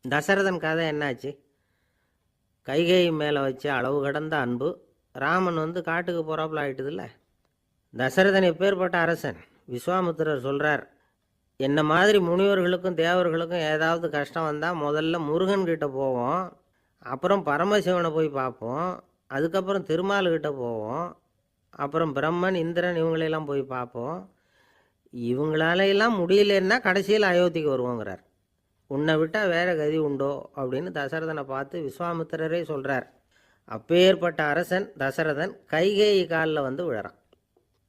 S1: தசரதன் கதை என்னாச்சு? கைகேயி மேலே வச்ச அளவு கடந்த அன்பு ராமன் காட்டுக்கு போகிறாப்புல ஆகிட்டுதில்ல. தசரதன் எப்பேற்பட்ட அரசன்? விஸ்வாமித்திரர் சொல்கிறார், என்ன மாதிரி முனிவர்களுக்கும் தேவர்களுக்கும் ஏதாவது கஷ்டம் வந்தால் முதல்ல முருகன்கிட்ட போவோம், அப்புறம் பரமசிவனை போய் பார்ப்போம், அதுக்கப்புறம் திருமால்கிட்ட போவோம், அப்புறம் பிரம்மன் இந்திரன் இவங்களெல்லாம் போய் பார்ப்போம், இவங்களாலையெல்லாம் முடியலன்னா கடைசியில் அயோத்திக்கு வருவோங்கிறார். உன்னை விட்டால் வேற கதி உண்டோ அப்படின்னு தசரதனை பார்த்து விஸ்வாமித்திரரே சொல்கிறார். அப்பேற்பட்ட அரசன் தசரதன் கைகேயி காலில் விழறான்.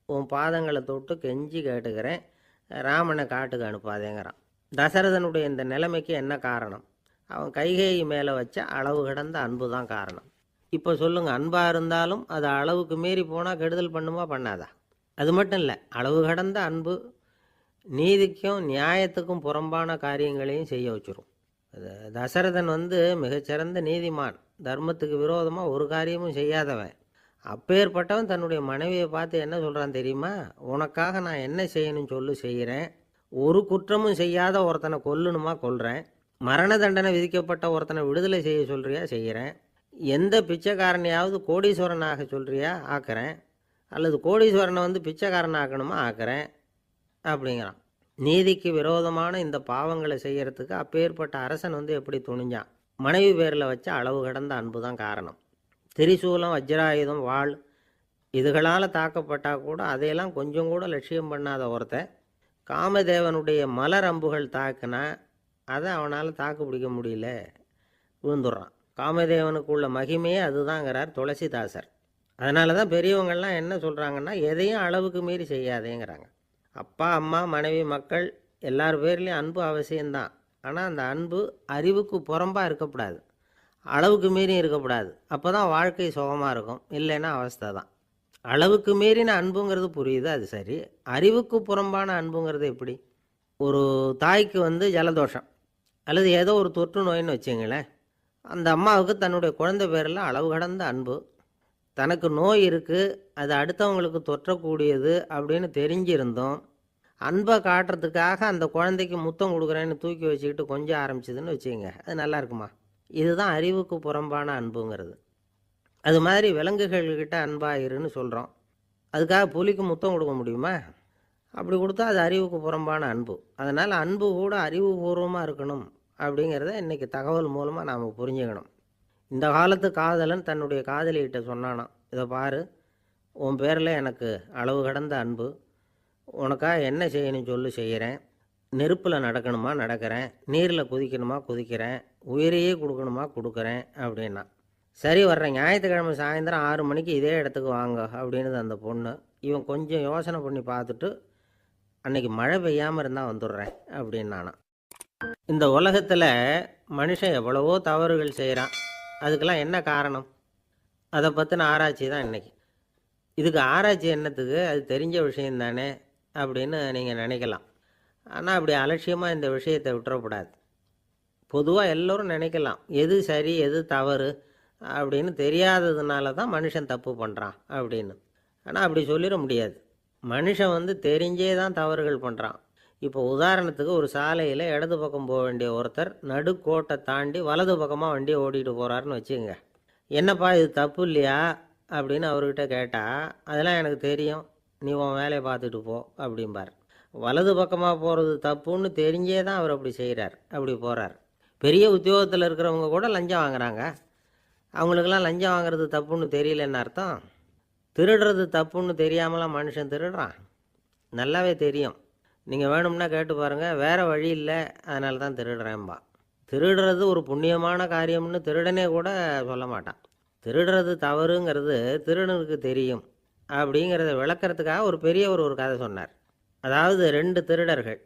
S1: உன் பாதங்களை தொட்டு கெஞ்சி கேட்டுக்கிறேன், ராமனை காட்டுக்கு அனுப்பாதேங்கிறான். தசரதனுடைய இந்த நிலைமைக்கு என்ன காரணம்? அவன் கைகேயி மேலே வச்ச அளவு கடந்த அன்பு தான் காரணம். இப்போ சொல்லுங்கள், அன்பாக இருந்தாலும் அது அளவுக்கு மீறி போனால் கெடுதல் பண்ணுமா பண்ணாதா? அது மட்டும் இல்லை, அளவு கடந்த அன்பு நீதிக்கும் நியாயத்துக்கும் புறம்பான காரியங்களையும் செய்ய வச்சிரும். தசரதன் மிகச்சிறந்த நீதிமான், தர்மத்துக்கு விரோதமாக ஒரு காரியமும் செய்யாதவன். அப்பேற்பட்டவன் தன்னுடைய மனைவியை பார்த்து என்ன சொல்கிறான் தெரியுமா? உனக்காக நான் என்ன செய்யணும்னு சொல்லு, செய்கிறேன். ஒரு குற்றமும் செய்யாத ஒருத்தனை கொல்லணுமா கொல்றேன். மரண தண்டனை விதிக்கப்பட்ட ஒருத்தனை விடுதலை செய்ய சொல்கிறியா செய்கிறேன். எந்த பிச்சைக்காரனையாவது கோடீஸ்வரனாக சொல்கிறியா ஆக்கிறேன், அல்லது கோடீஸ்வரனை பிச்சைக்காரன் ஆக்கணுமா ஆக்கிறேன் அப்படிங்கிறான். நீதிக்கு விரோதமான இந்த பாவங்களை செய்யறதுக்கு அப்பேற்பட்ட அரசன் எப்படி துணிஞ்சான்? மனைவி பேரில் வச்ச அளவு கடந்த அன்பு தான் காரணம். திரிசூலம், வஜ்ராயுதம், வாள் இதுகளால் தாக்கப்பட்டால் கூட அதையெல்லாம் கொஞ்சம் கூட லட்சியம் பண்ணாத ஒருத்தன் காமதேவனுடைய மலர் அம்புகள் தாக்குனா அதை அவனால் தாக்கு பிடிக்க முடியல, விழுந்துடுறான். காமதேவனுக்கு உள்ள மகிமையே அதுதாங்கிறார் துளசிதாசர். அதனால தான் பெரியவங்கள்லாம் என்ன சொல்கிறாங்கன்னா, எதையும் அளவுக்கு மீறி செய்யாதேங்கிறாங்க. அப்பா அம்மா மனைவி மக்கள் எல்லார் பேர்லேயும் அன்பு அவசியம்தான். ஆனால் அந்த அன்பு அறிவுக்கு புறம்பாக இருக்கக்கூடாது, அளவுக்கு மீறி இருக்கக்கூடாது. அப்போ தான் வாழ்க்கை சுகமாக இருக்கும். இல்லைன்னா அவஸ்தை தான். அளவுக்கு மீறின அன்புங்கிறது புரியுது, அது சரி. அறிவுக்கு புறம்பான அன்புங்கிறது எப்படி? ஒரு தாய்க்கு ஜலதோஷம் அல்லது ஏதோ ஒரு தொற்று நோயின்னு வச்சுங்களேன். அந்த அம்மாவுக்கு தன்னுடைய குழந்தை பேரில் அளவு கடந்த அன்பு. தனக்கு நோய் இருக்குது, அது அடுத்தவங்களுக்கு தொற்றக்கூடியது அப்படின்னு தெரிஞ்சிருந்தோம் அன்பை காட்டுறதுக்காக அந்த குழந்தைக்கு முத்தம் கொடுக்குறேன்னு தூக்கி வச்சுக்கிட்டு கொஞ்சம் ஆரம்பிச்சதுன்னு வச்சுக்கோங்க, அது நல்லா இருக்குமா? இதுதான் அறிவுக்கு புறம்பான அன்புங்கிறது. அது மாதிரி விலங்குகள்கிட்ட அன்பாயிருன்னு சொல்கிறோம். அதுக்காக புலிக்கு முத்தம் கொடுக்க முடியுமா? அப்படி கொடுத்தா அது அறிவுக்கு புறம்பான அன்பு. அதனால் அன்பு கூட அறிவுபூர்வமாக இருக்கணும் அப்படிங்கிறத இன்றைக்கி தகவல் மூலமாக நாம் புரிஞ்சுக்கணும். இந்த காலத்து காதலன் தன்னுடைய காதலிகிட்ட சொன்னானாம், இதை பாரு, உன் பேரில் எனக்கு அளவு கடந்த அன்பு, உனக்காக என்ன செய்யணும் சொல்லு, செய்கிறேன். நெருப்பில் நடக்கணுமா நடக்கிறேன், நீரில் குதிக்கணுமா குதிக்கிறேன், உயிரையே கொடுக்கணுமா கொடுக்குறேன் அப்படின்னா. சரி, வர்றேன் ஞாயிற்றுக்கிழமை சாயந்தரம் 6 மணிக்கு இதே இடத்துக்கு வாங்க அப்படின்னுது அந்த பொண்ணு. இவன் கொஞ்சம் யோசனை பண்ணி பார்த்துட்டு, அன்னைக்கு மழை பெய்யாமல் இருந்தால் வந்துடுறேன் அப்படின்னானா. இந்த உலகத்தில் மனுஷன் எவ்வளவோ தவறுகள் செய்கிறான். அதுக்கெல்லாம் என்ன காரணம்? அதை பற்றின ஆராய்ச்சி தான் இன்றைக்கி. இதுக்கு ஆராய்ச்சி என்னத்துக்கு, அது தெரிஞ்ச விஷயம் தானே அப்படின்னு நீங்கள் நினைக்கலாம். ஆனால் அப்படி அலட்சியமாக இந்த விஷயத்தை விட்டுறக்கூடாது. பொதுவாக எல்லோரும் நினைக்கலாம், எது சரி எது தவறு அப்படின்னு தெரியாததுனால தான் மனுஷன் தப்பு பண்ணுறான் அப்படின்னு. ஆனால் அப்படி சொல்லிட முடியாது. மனுஷன் தெரிஞ்சே தான் தவறுகள் பண்ணுறான். இப்போ உதாரணத்துக்கு, ஒரு சாலையில் இடது பக்கம் போக வேண்டிய ஒருத்தர் நடுக்கோட்டை தாண்டி வலது பக்கமாக வண்டியை ஓட்டிகிட்டு போகிறாருன்னு வச்சுக்கோங்க. என்னப்பா இது தப்பு இல்லையா அப்படின்னு அவர்கிட்ட கேட்டால், அதெல்லாம் எனக்கு தெரியும், நீ உன் வேலையை பார்த்துட்டு போ அப்படிம்பார். வலது பக்கமாக போகிறது தப்புன்னு தெரிஞ்சே தான் அவர் அப்படி செய்கிறார், அப்படி போகிறார். பெரிய உத்தியோகத்தில் இருக்கிறவங்க கூட லஞ்சம் வாங்குறாங்க. அவங்களுக்கெல்லாம் லஞ்சம் வாங்குறது தப்புன்னு தெரியலன்னு அர்த்தம்? திருடுறது தப்புன்னு தெரியாமலாம் மனுஷன் திருடுறான்? நல்லாவே தெரியும். நீங்கள் வேணும்னா கேட்டு பாருங்கள், வேறு வழி இல்லை அதனால தான் திருடுறேன்பா. திருடுறது ஒரு புண்ணியமான காரியம்னு திருடனே கூட சொல்ல மாட்டான். திருடுறது தவறுங்கிறது திருடனுக்கு தெரியும் அப்படிங்கிறத விளக்கிறதுக்காக ஒரு பெரியவர் ஒரு கதை சொன்னார். அதாவது 2 திருடர்கள்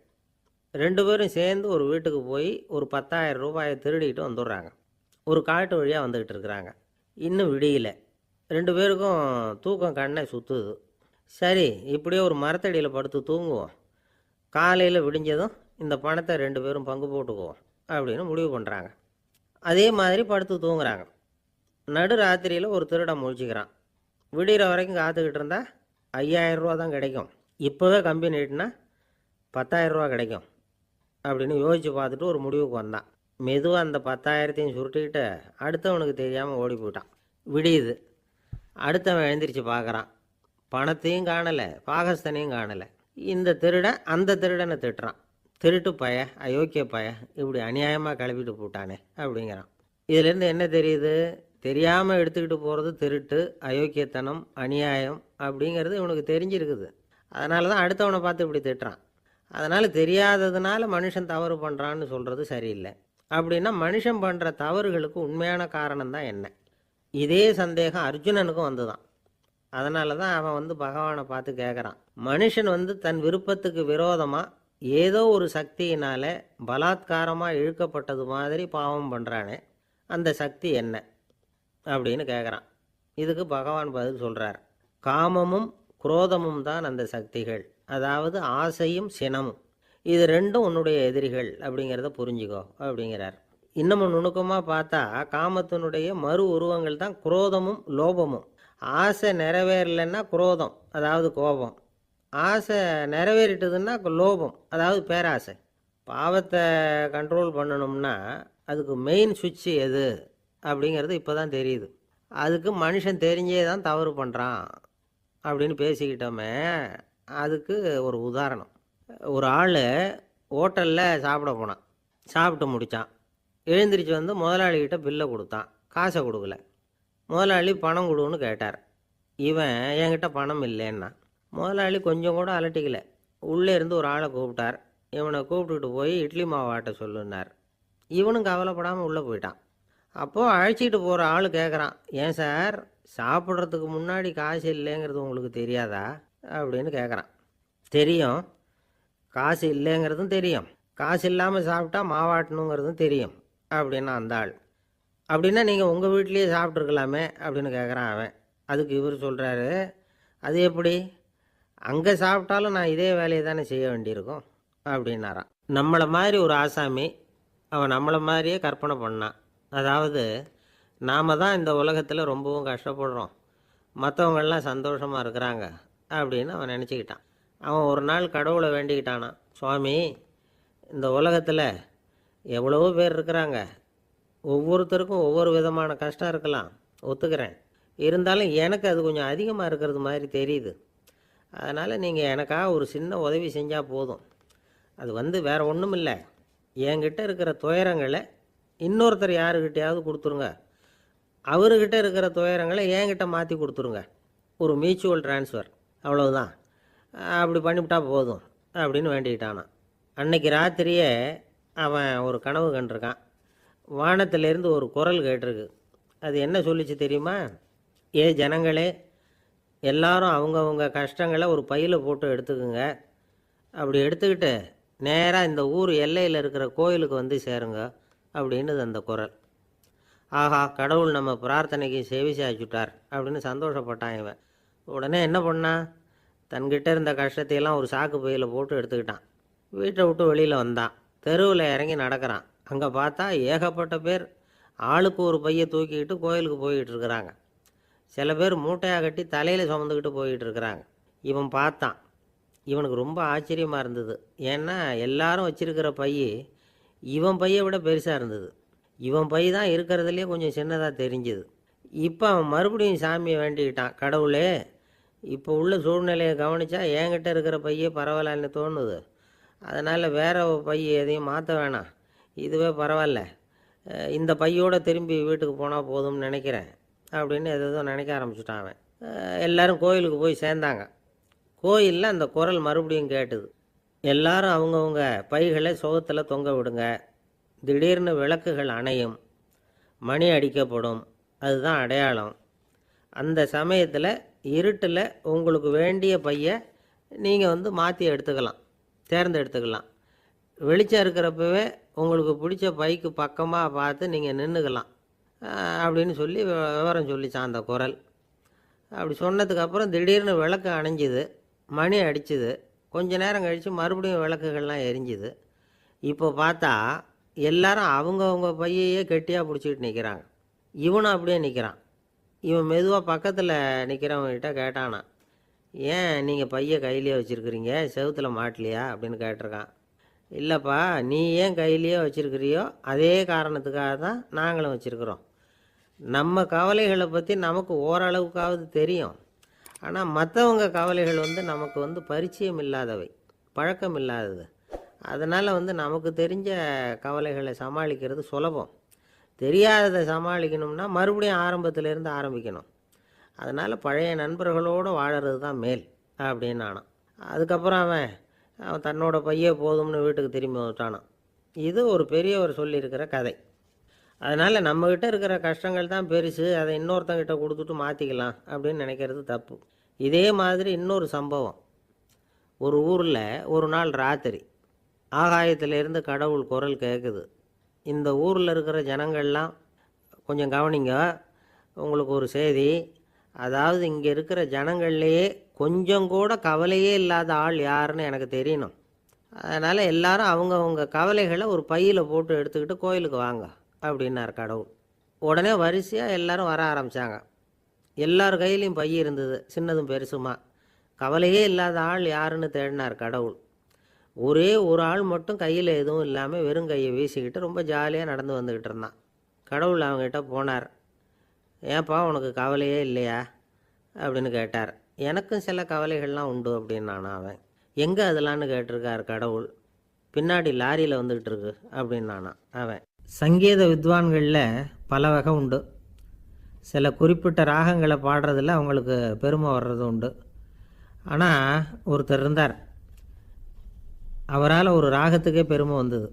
S1: 2 பேரும் சேர்ந்து ஒரு வீட்டுக்கு போய் ஒரு 10,000 ரூபாயை திருடிட்டு வந்துடுறாங்க. ஒரு காட்டு வழியாக வந்துக்கிட்டு இருக்கிறாங்க. இன்னும் விடியல. 2 பேருக்கும் தூக்கம் கண்ணை சுற்றுது. சரி, இப்படியே ஒரு மரத்தடியில் படுத்து தூங்குவோம், காலையில் விடிஞ்சதும் இந்த பணத்தை 2 பேரும் பங்கு போட்டுக்குவோம் அப்படின்னு முடிவு பண்ணுறாங்க. அதே மாதிரி படுத்து தூங்குறாங்க. நடு ராத்திரியில் ஒரு திருடன் முழிச்சிக்கிறான். விடிகிற வரைக்கும் காத்துக்கிட்டு இருந்தால் 5,000 ரூபா தான் கிடைக்கும், இப்போவே கம்பி நீட்டினா 10,000 ரூபா கிடைக்கும் அப்படின்னு யோசித்து பார்த்துட்டு ஒரு முடிவுக்கு வந்தான். மெதுவாக அந்த 10,000த்தையும் சுருட்டிக்கிட்டு அடுத்தவனுக்கு தெரியாமல் ஓடி போயிட்டான். விடியுது. அடுத்தவன் எழுந்திரிச்சு பார்க்குறான். பணத்தையும் காணலை, பாகஸ்தனையும் காணலை. இந்த திருடன் அந்த திருடனை திட்டுறான், திருட்டு பய, அயோக்கிய பய, இப்படி அநியாயமாக கிளப்பிட்டு போட்டானே அப்படிங்கிறான். இதுலேருந்து என்ன தெரியுது? தெரியாமல் எடுத்துக்கிட்டு போகிறது திருட்டு, அயோக்கியத்தனம், அநியாயம் அப்படிங்கிறது இவனுக்கு தெரிஞ்சிருக்குது. அதனால தான் அடுத்தவனை பார்த்து இப்படி திட்டுறான். அதனால் தெரியாததுனால மனுஷன் தவறு பண்ணுறான்னு சொல்கிறது சரியில்லை. அப்படின்னா மனுஷன் பண்ணுற தவறுகளுக்கு உண்மையான காரணம் தான் என்ன? இதே சந்தேகம் அர்ஜுனனுக்கும் வந்துதான். அதனால தான் அவன் பகவானை பார்த்து கேட்குறான், மனுஷன் தன் விருப்பத்துக்கு விரோதமாக ஏதோ ஒரு சக்தியினால் பலாத்காரமாக இழுக்கப்பட்டது மாதிரி பாவம் பண்ணுறானே, அந்த சக்தி என்ன அப்படின்னு கேட்குறான். இதுக்கு பகவான் பதில் சொல்கிறார், காமமும் குரோதமும் தான் அந்த சக்திகள், அதாவது ஆசையும் சினமும். இது 2ம் உன்னுடைய எதிரிகள் அப்படிங்கிறத புரிஞ்சுக்கோ அப்படிங்கிறார். இன்னமும் நுணுக்கமாக பார்த்தா காமத்தினுடைய மறு உருவங்கள் தான் குரோதமும் லோபமும். ஆசை நிறைவேறலைன்னா குரோதம், அதாவது கோபம். ஆசை நிறைவேறிட்டதுன்னா லோபம், அதாவது பேராசை. பாவத்தை கண்ட்ரோல் பண்ணணும்னா அதுக்கு மெயின் சுவிட்சு எது அப்படிங்கிறது இப்போ தான் தெரியுது. அதுக்கு மனுஷன் தெரிஞ்சே தான் தவறு பண்ணுறான் அப்படின்னு பேசிக்கிட்டோமே. அதுக்கு ஒரு உதாரணம். ஒரு ஆள் ஹோட்டலில் சாப்பிட போனான். சாப்பிட்டு முடித்தான். எழுந்திரிச்சு முதலாளிகிட்ட பில்லை கொடுத்தான். காசை கொடுக்கல. முதலாளி பணம் கொடுன்னு கேட்டார். இவன் என்கிட்ட பணம் இல்லைன்னா. முதலாளி கொஞ்சம் கூட அலட்டிக்கல. உள்ளே இருந்து ஒரு ஆளை கூப்பிட்டார். இவனை கூப்பிட்டுட்டு போய் இட்லி மாவு ஆட்ட சொல்லுன்னார். இவனும் கவலைப்படாமல் உள்ளே போயிட்டான். அப்போது அழைச்சிட்டு போகிற ஆள் கேட்குறான், ஏன் சார் சாப்பிட்றதுக்கு முன்னாடி காசு இல்லைங்கிறது உங்களுக்கு தெரியாதா அப்படின்னு கேட்குறான். தெரியும், காசு இல்லைங்கிறதும் தெரியும், காசு இல்லாமல் சாப்பிட்டா மாவாட்டணுங்கிறதும் தெரியும் அப்படின்னா அந்த ஆள். அப்படின்னா நீங்கள் உங்கள் வீட்லேயே சாப்பிட்ருக்கலாமே அப்படின்னு கேட்குறான் அவன். அதுக்கு இவர் சொல்கிறாரு, அது எப்படி, அங்கே சாப்பிட்டாலும் நான் இதே வேலையை தானே செய்ய வேண்டியிருக்கும் அப்படின்னாரான். நம்மளை மாதிரி ஒரு ஆசாமி அவன் நம்மளை மாதிரியே கற்பனை பண்ணான். அதாவது நாம் தான் இந்த உலகத்தில் ரொம்பவும் கஷ்டப்படுறோம், மற்றவங்கள்லாம் சந்தோஷமாக இருக்கிறாங்க அப்படின்னு அவன் நினச்சிக்கிட்டான். அவன் ஒரு நாள் கடவுளை வேண்டிக்கிட்டானான், சுவாமி இந்த உலகத்தில் எவ்வளவோ பேர் இருக்கிறாங்க, ஒவ்வொருத்தருக்கும் ஒவ்வொரு விதமான கஷ்டம் இருக்கலாம், ஒத்துக்கிறேன், இருந்தாலும் எனக்கு அது கொஞ்சம் அதிகமாக இருக்கிறது மாதிரி தெரியுது. அதனால் நீங்கள் எனக்காக ஒரு சின்ன உதவி செஞ்சால் போதும். அது வேறு ஒன்றும் இல்லை, என்கிட்ட இருக்கிற துயரங்களை இன்னொருத்தர் யாருக்கிட்டையாவது கொடுத்துருங்க, அவர்கிட்ட இருக்கிற துயரங்களை என்கிட்ட மாற்றி கொடுத்துருங்க, ஒரு மியூச்சுவல் ட்ரான்ஸ்ஃபர், அவ்வளவுதான், அப்படி பண்ணிவிட்டா போதும் அப்படின்னு வேண்டிக்கிட்டானான். அன்னைக்கு ராத்திரியே அவன் ஒரு கனவு கண்டிருக்கான். வானத்திலேருந்து ஒரு குரல் கேட்டிருக்கு. அது என்ன சொல்லிச்சு தெரியுமா? ஏ ஜனங்களே, எல்லாரும் அவங்கவுங்க கஷ்டங்களை ஒரு பையில் போட்டு எடுத்துக்குங்க, அப்படி எடுத்துக்கிட்டு நேராக இந்த ஊர் எல்லையில் இருக்கிற கோயிலுக்கு வந்து சேருங்க அப்படின்னுது அந்த குரல். ஆஹா, கடவுள் நம்ம பிரார்த்தனைக்கு செவி சாய்ச்சுட்டார் அப்படின்னு சந்தோஷப்பட்டான் இவன். உடனே என்ன பண்ணான், தன்கிட்ட இருந்த கஷ்டத்தையெல்லாம் ஒரு சாக்கு பையில் போட்டு எடுத்துக்கிட்டான். வீட்டை விட்டு வெளியில் வந்தான். தெருவில் இறங்கி நடக்கிறான். அங்கே பார்த்தா ஏகப்பட்ட பேர் ஆளுக்கு ஒரு பையை தூக்கிக்கிட்டு கோயிலுக்கு போய்கிட்டு இருக்கிறாங்க. சில பேர் மூட்டையாக கட்டி தலையில் சுமந்துக்கிட்டு போய்கிட்டு இருக்கிறாங்க. இவன் பார்த்தான். இவனுக்கு ரொம்ப ஆச்சரியமாக இருந்தது. ஏன்னா எல்லாரும் வச்சிருக்கிற பை இவன் பையை விட பெருசாக இருந்தது. இவன் பை தான் இருக்கிறதுலே கொஞ்சம் சின்னதாக தெரிஞ்சுது. இப்போ அவன் மறுபடியும் சாமியை வேண்டிக்கிட்டான், கடவுளே இப்போ உள்ள சூழ்நிலையை கவனித்தா என்கிட்ட இருக்கிற பையே பரவாயில்லன்னு தோணுது, அதனால் வேற பை எதையும் மாற்ற வேணாம், இதுவே பரவாயில்ல, இந்த பையோடு திரும்பி வீட்டுக்கு போனால் போதும்னு நினைக்கிறேன் அப்படின்னு எதோ நினைக்க ஆரம்பிச்சுட்டான் அவன். எல்லோரும் கோயிலுக்கு போய் சேர்ந்தாங்க. கோயிலில் அந்த குரல் மறுபடியும் கேட்டுது, எல்லாரும் அவங்கவுங்க பைகளை சுகத்தில் தொங்க விடுங்க, திடீர்னு விளக்குகள் அணையும், மணி அடிக்கப்படும், அதுதான் அடையாளம், அந்த சமயத்தில் இருட்டில் உங்களுக்கு வேண்டிய பையை நீங்கள் மாற்றி எடுத்துக்கலாம், தேர்ந்தெடுத்துக்கலாம், வெளிச்சம் இருக்கிறப்பவே உங்களுக்கு பிடிச்ச பைக்கு பக்கமாக பார்த்து நீங்கள் நின்றுக்கலாம் அப்படின்னு சொல்லி விவரம் சொல்லிச்சான் அந்த குரல். அப்படி சொன்னதுக்கப்புறம் திடீர்னு விளக்கு அணைஞ்சிது, மணி அடிச்சுது. கொஞ்ச நேரம் கழித்து மறுபடியும் விளக்குகள்லாம் எரிஞ்சுது. இப்போ பார்த்தா எல்லாரும் அவங்கவுங்க பையையே கெட்டியாக பிடிச்சிக்கிட்டு நிற்கிறாங்க. இவனும் அப்படியே நிற்கிறான். இவன் மெதுவாக பக்கத்தில் நிற்கிறவங்ககிட்ட கேட்டானா, ஏன் நீங்கள் பையை கையிலேயே வச்சுருக்கிறீங்க, செவுத்தில் மாட்டலையா அப்படின்னு கேட்டிருக்கான். இல்லைப்பா, நீ ஏன் கையிலேயே வச்சுருக்கிறியோ அதே காரணத்துக்காக தான் நாங்களும் வச்சுருக்குறோம். நம்ம கவலைகளை பற்றி நமக்கு ஓரளவுக்காவது தெரியும், ஆனால் மற்றவங்க கவலைகள் நமக்கு பரிச்சயம் இல்லாதவை, பழக்கம் இல்லாதது. அதனால் நமக்கு தெரிஞ்ச கவலைகளை சமாளிக்கிறது சுலபம், தெரியாததை சமாளிக்கணும்னா மறுபடியும் ஆரம்பத்திலேருந்து ஆரம்பிக்கணும். அதனால் பழைய நண்பர்களோடு வாழறது தான் மேல் அப்படின்னு ஆனான். அதுக்கப்புறம் அவன் தன்னோட பையே போதும்னு வீட்டுக்கு திரும்பி வந்துட்டானான். இது ஒரு பெரியவர் சொல்லியிருக்கிற கதை. அதனால் நம்மக்கிட்ட இருக்கிற கஷ்டங்கள் தான் பெருசு, அதை இன்னொருத்தங்கிட்ட கொடுத்துட்டு மாற்றிக்கலாம் அப்படின்னு நினைக்கிறது தப்பு. இதே மாதிரி இன்னொரு சம்பவம். ஒரு ஊரில் ஒரு நாள் ராத்திரி ஆகாயத்திலேருந்து கடவுள் குரல் கேட்குது. இந்த ஊரில் இருக்கிற ஜனங்கள்லாம் கொஞ்சம் கவனிங்க, உங்களுக்கு ஒரு செய்தி. அதாவது இங்கே இருக்கிற ஜனங்கள்லேயே கொஞ்சம் கூட கவலையே இல்லாத ஆள் யாருன்னு எனக்கு தெரியணும். அதனால் எல்லாரும் அவங்கவுங்க கவலைகளை ஒரு பையில் போட்டு எடுத்துக்கிட்டு கோயிலுக்கு வாங்க அப்படின்னார் கடவுள். உடனே வரிசையாக எல்லாரும் வர ஆரம்பித்தாங்க. எல்லார் கையிலையும் பை இருந்தது, சின்னதும் பெருசுமா. கவலையே இல்லாத ஆள் யாருன்னு தேடினார் கடவுள். ஒரே ஒரு ஆள் மட்டும் கையில் எதுவும் இல்லாமல் வெறும் கையை வீசிக்கிட்டு ரொம்ப ஜாலியாக நடந்து வந்துக்கிட்டு இருந்தான். கடவுள் அவங்ககிட்ட போனார். ஏன்ப்பா உனக்கு கவலையே இல்லையா அப்படின்னு கேட்டார். எனக்கும் சில கவலைகள்லாம் உண்டு அப்படின்னானா அவன். எங்கே அதெல்லான்னு கேட்டிருக்கார் கடவுள். பின்னாடி லாரியில் வந்துக்கிட்டு இருக்கு அப்படின்னானா அவன். சங்கீத வித்வான்களில் பல வகை உண்டு. சில குறிப்பிட்ட ராகங்களை பாடுறதில் அவங்களுக்கு பெருமை வர்றது உண்டு. ஆனால் ஒருத்தர் இருந்தார், அவரால் ஒரு ராகத்துக்கே பெருமை வந்தது.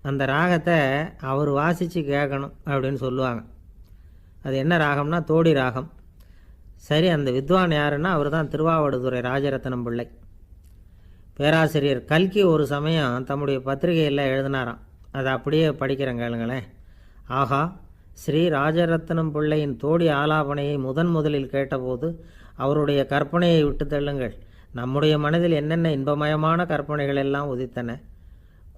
S1: அந்த ராகத்தை அவர் வாசித்து கேட்கணும் அப்படின்னு சொல்லுவாங்க. அது என்ன ராகம்னா தோடி ராகம். சரி, அந்த வித்வான் யாருன்னா அவர் தான் திருவாவடுதுறை ராஜரத்னம் பிள்ளை. பேராசிரியர் கல்கி ஒரு சமயம் தம்முடைய பத்திரிகையில் எழுதினாராம். அதை அப்படியே படிக்கிறேன் கேளுங்களேன். ஆகா, ஸ்ரீ ராஜரத்னம் பிள்ளையின் தோடி ஆலாபனையை முதலில் கேட்டபோது அவருடைய கற்பனையை விட்டு தள்ளுங்கள். நம்முடைய மனதில் என்னென்ன இன்பமயமான கற்பனைகள் எல்லாம் உதித்தன.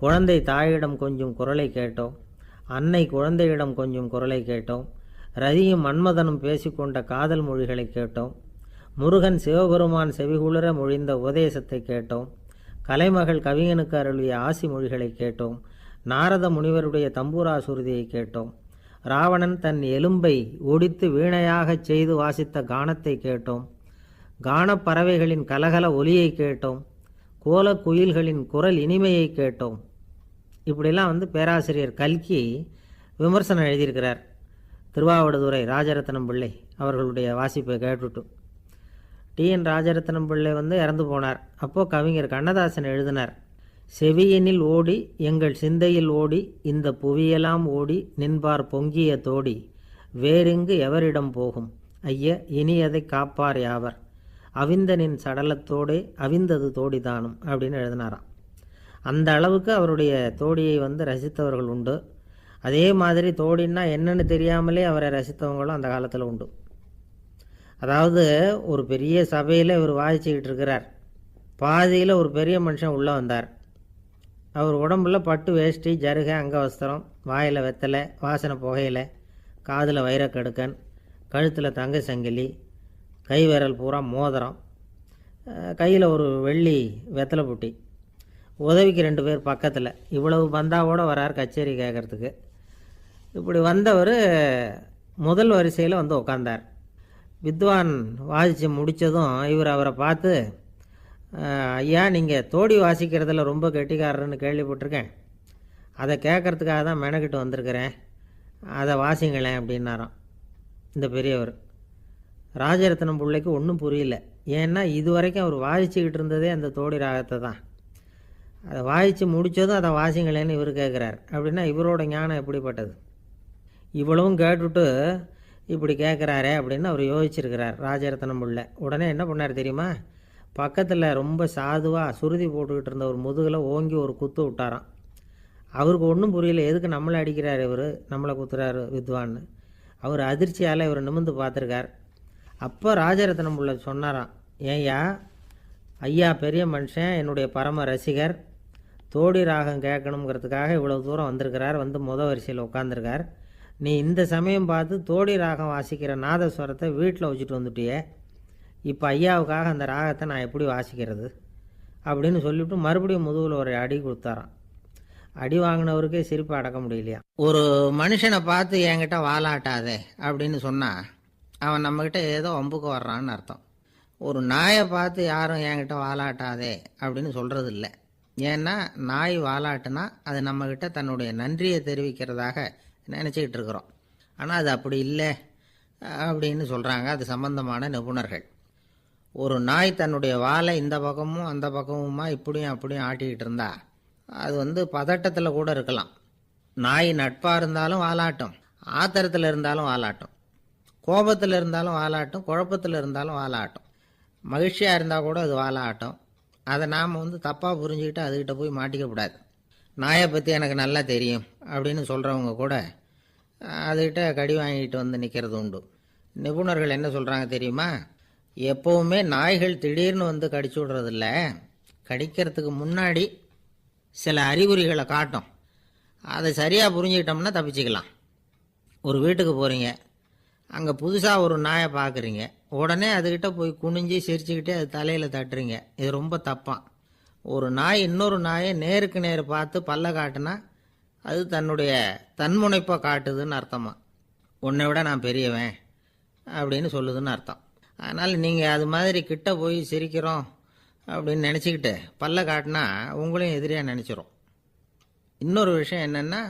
S1: குழந்தை தாயிடம் கொஞ்சம் குரலை கேட்டோம், அன்னை குழந்தையிடம் கொஞ்சம் குரலை கேட்டோம், ரதியும் மன்மதனும் பேசிக்கொண்ட காதல் மொழிகளை கேட்டோம், முருகன் சிவபெருமான் செவிகுளிர மொழிந்த உபதேசத்தை கேட்டோம், கலைமகள் கவிஞனுக்கு அருளிய ஆசி மொழிகளை கேட்டோம், நாரத முனிவருடைய தம்பூரா சுருதியை கேட்டோம், ராவணன் தன் எலும்பை ஒடித்து வீணையாகச் செய்து வாசித்த கானத்தை கேட்டோம், கானப்பறவைகளின் கலகல ஒலியை கேட்டோம், கோலக் குயில்களின் குரல் இனிமையை கேட்டோம். இப்படிலாம் பேராசிரியர் கல்கி விமர்சனம் எழுதியிருக்கிறார். திருவாவடுதுறை ராஜரத்னம் பிள்ளை அவர்களுடைய வாசிப்பை கேட்டுட்டு டிஎன் ராஜரத்னம் பிள்ளை இறந்து போனார். அப்போது கவிஞர் கண்ணதாசன் எழுதினார், செவியனில் ஓடி எங்கள் சிந்தையில் ஓடி இந்த புவியெல்லாம் ஓடி நின்பார் பொங்கிய தோடி வேறெங்கு எவரிடம் போகும் ஐய இனி அதை காப்பார் யாவர் அவிந்தனின் சடலத்தோடே அவிந்தது தோடிதானும் அப்படின்னு எழுதினாராம். அந்த அளவுக்கு அவருடைய தோடியை ரசித்தவர்கள் உண்டு. அதே மாதிரி தோடின்னா என்னன்னு தெரியாமலே அவரை ரசித்தவங்களும் அந்த காலத்தில் உண்டு. அதாவது ஒரு பெரிய சபையில் இவர் வாசிச்சுக்கிட்டு இருக்கிறார். பாதியில் ஒரு பெரிய மனுஷன் உள்ளே வந்தார். அவர் உடம்புல பட்டு வேஷ்டி, ஜருகை, அங்கவஸ்திரம், வாயில் வெத்தலை, வாசனை புகையில, காதில் வைரக்கடுக்கன், கழுத்தில் தங்க சங்கிலி, கை விரல் பூரா மோதிரம், கையில் ஒரு வெள்ளி வெத்தலை புட்டி, உதவிக்கு 2 பேர் பக்கத்தில். இவ்வளவு பந்தாவோடு வரார் கச்சேரி கேட்குறதுக்கு. இப்படி வந்தவர் முதல் வரிசையில் உட்கார்ந்தார். வித்வான் வாசித்து முடித்ததும் இவர் அவரை பார்த்து, ஐயா, நீங்கள் தோடி வாசிக்கிறதுல ரொம்ப கெட்டிக்காரர்னு கேள்விப்பட்டிருக்கேன், அதை கேட்குறதுக்காக தான் மெனக்கிட்டு வந்திருக்கிறேன், அதை வாசிங்களேன் அப்படின்னாராம் இந்த பெரியவர். ராஜரத்னம் பிள்ளைக்கு ஒன்றும் புரியல. ஏன்னா இது வரைக்கும் அவர் வாசிச்சுக்கிட்டு இருந்ததே அந்த தோடி ராகத்தை தான். அதை வாசித்து முடித்ததும் அதை வாசிங்களேன்னு இவர் கேட்குறார். அப்படின்னா இவரோட ஞானம் எப்படிப்பட்டது? இவ்வளவும் கேட்டுட்டு இப்படி கேட்குறாரே அப்படின்னு அவர் யோசிச்சிருக்கிறார் ராஜரத்னம் பிள்ளை. உடனே என்ன பண்ணார் தெரியுமா? பக்கத்தில் ரொம்ப சாதுவாக சுருதி போட்டுக்கிட்டு இருந்த ஒரு முதுகில் ஓங்கி ஒரு குத்து விட்டாராம். அவருக்கு ஒன்றும் புரியல, எதுக்கு நம்மளை அடிக்கிறார் இவர், நம்மளை குத்துறாரு வித்வான்னு. அவர் அதிர்ச்சியால் இவர் நிமிர்ந்து பார்த்துருக்கார். அப்போ ராஜரத்னம் பிள்ளை சொன்னாராம், ஏய்யா ஐயா பெரிய மனுஷன், என்னுடைய பரம ரசிகர், தோடி ராகம் கேட்கணுங்கிறதுக்காக இவ்வளோ தூரம் வந்திருக்கிறார், வரிசையில் உட்காந்துருக்கார். நீ இந்த சமயம் பார்த்து தோடி ராகம் வாசிக்கிற நாதஸ்வரத்தை வீட்டில் வச்சுட்டு வந்துட்டியே, இப்போ ஐயாவுக்காக அந்த ராகத்தை நான் எப்படி வாசிக்கிறது அப்படின்னு சொல்லிவிட்டு மறுபடியும் முதுகில் ஒரு அடி கொடுத்தாராம். அடி வாங்கினவருக்கே சிரிப்பு அடக்க முடியலையா. ஒரு மனுஷனை பார்த்து என்கிட்ட வாலாட்டாதே அப்படின்னு சொன்னால் அவன் நம்மக்கிட்ட ஏதோ வம்புக்கு வர்றான்னு அர்த்தம். ஒரு நாயை பார்த்து யாரும் என்கிட்ட வாலாட்டாதே அப்படின்னு சொல்கிறது இல்லை. ஏன்னா நாய் வாலாட்டுனா அது நம்மக்கிட்ட தன்னுடைய நன்றியை தெரிவிக்கிறதாக நினச்சிக்கிட்டு இருக்கிறோம். ஆனால் அது அப்படி இல்லை அப்படின்னு சொல்கிறாங்க அது சம்பந்தமான நிபுணர்கள். ஒரு நாய் தன்னுடைய வாலை இந்த பக்கமும் அந்த பக்கமுமா இப்படியும் அப்படியும் ஆட்டிக்கிட்டு இருந்தா அது பதட்டத்தில் கூட இருக்கலாம். நாய் நட்பாக இருந்தாலும் வாலாட்டும், ஆத்திரத்தில் இருந்தாலும் வாலாட்டும், கோபத்தில் இருந்தாலும் வாலாட்டும், குழப்பத்தில் இருந்தாலும் வாலாட்டும், மகிழ்ச்சியாக இருந்தால் கூட அது வாலாட்டும். அதை நாம் தப்பாக புரிஞ்சுக்கிட்டு அதுக்கிட்ட போய் மாட்டிக்கக்கூடாது. நாயை பற்றி எனக்கு நல்லா தெரியும் அப்படின்னு சொல்கிறவங்க கூட அதுக்கிட்ட கடி வாங்கிட்டு நிற்கிறது உண்டு. நிபுணர்கள் என்ன சொல்கிறாங்க தெரியுமா? எப்போவுமே நாய்கள் திடீர்னு கடிச்சு விடுறதில்ல, கடிக்கிறதுக்கு முன்னாடி சில அறிகுறிகளை காட்டும். அதை சரியாக புரிஞ்சுக்கிட்டோம்னா தப்பிச்சுக்கலாம். ஒரு வீட்டுக்கு போகிறீங்க, அங்கே புதுசாக ஒரு நாயை பார்க்குறீங்க, உடனே அதுக்கிட்ட போய் குனிஞ்சு சிரிச்சுக்கிட்டே அது தலையில் தட்டுறீங்க. இது ரொம்ப தப்பான். ஒரு நாய் இன்னொரு நாயை நேருக்கு நேர் பார்த்து பல்ல காட்டுனா அது தன்னுடைய தன்முனைப்பை காட்டுதுன்னு அர்த்தமா. உன்னை விட நான் பெரியவன் அப்படின்னு சொல்லுதுன்னு அர்த்தம். அதனால் நீங்கள் அது மாதிரி கிட்ட போய் சிரிக்கிறோம் அப்படின்னு நினச்சிக்கிட்டு பல்ல காட்டினா உங்களையும் எதிரியாக நினச்சிரும். இன்னொரு விஷயம் என்னென்னா,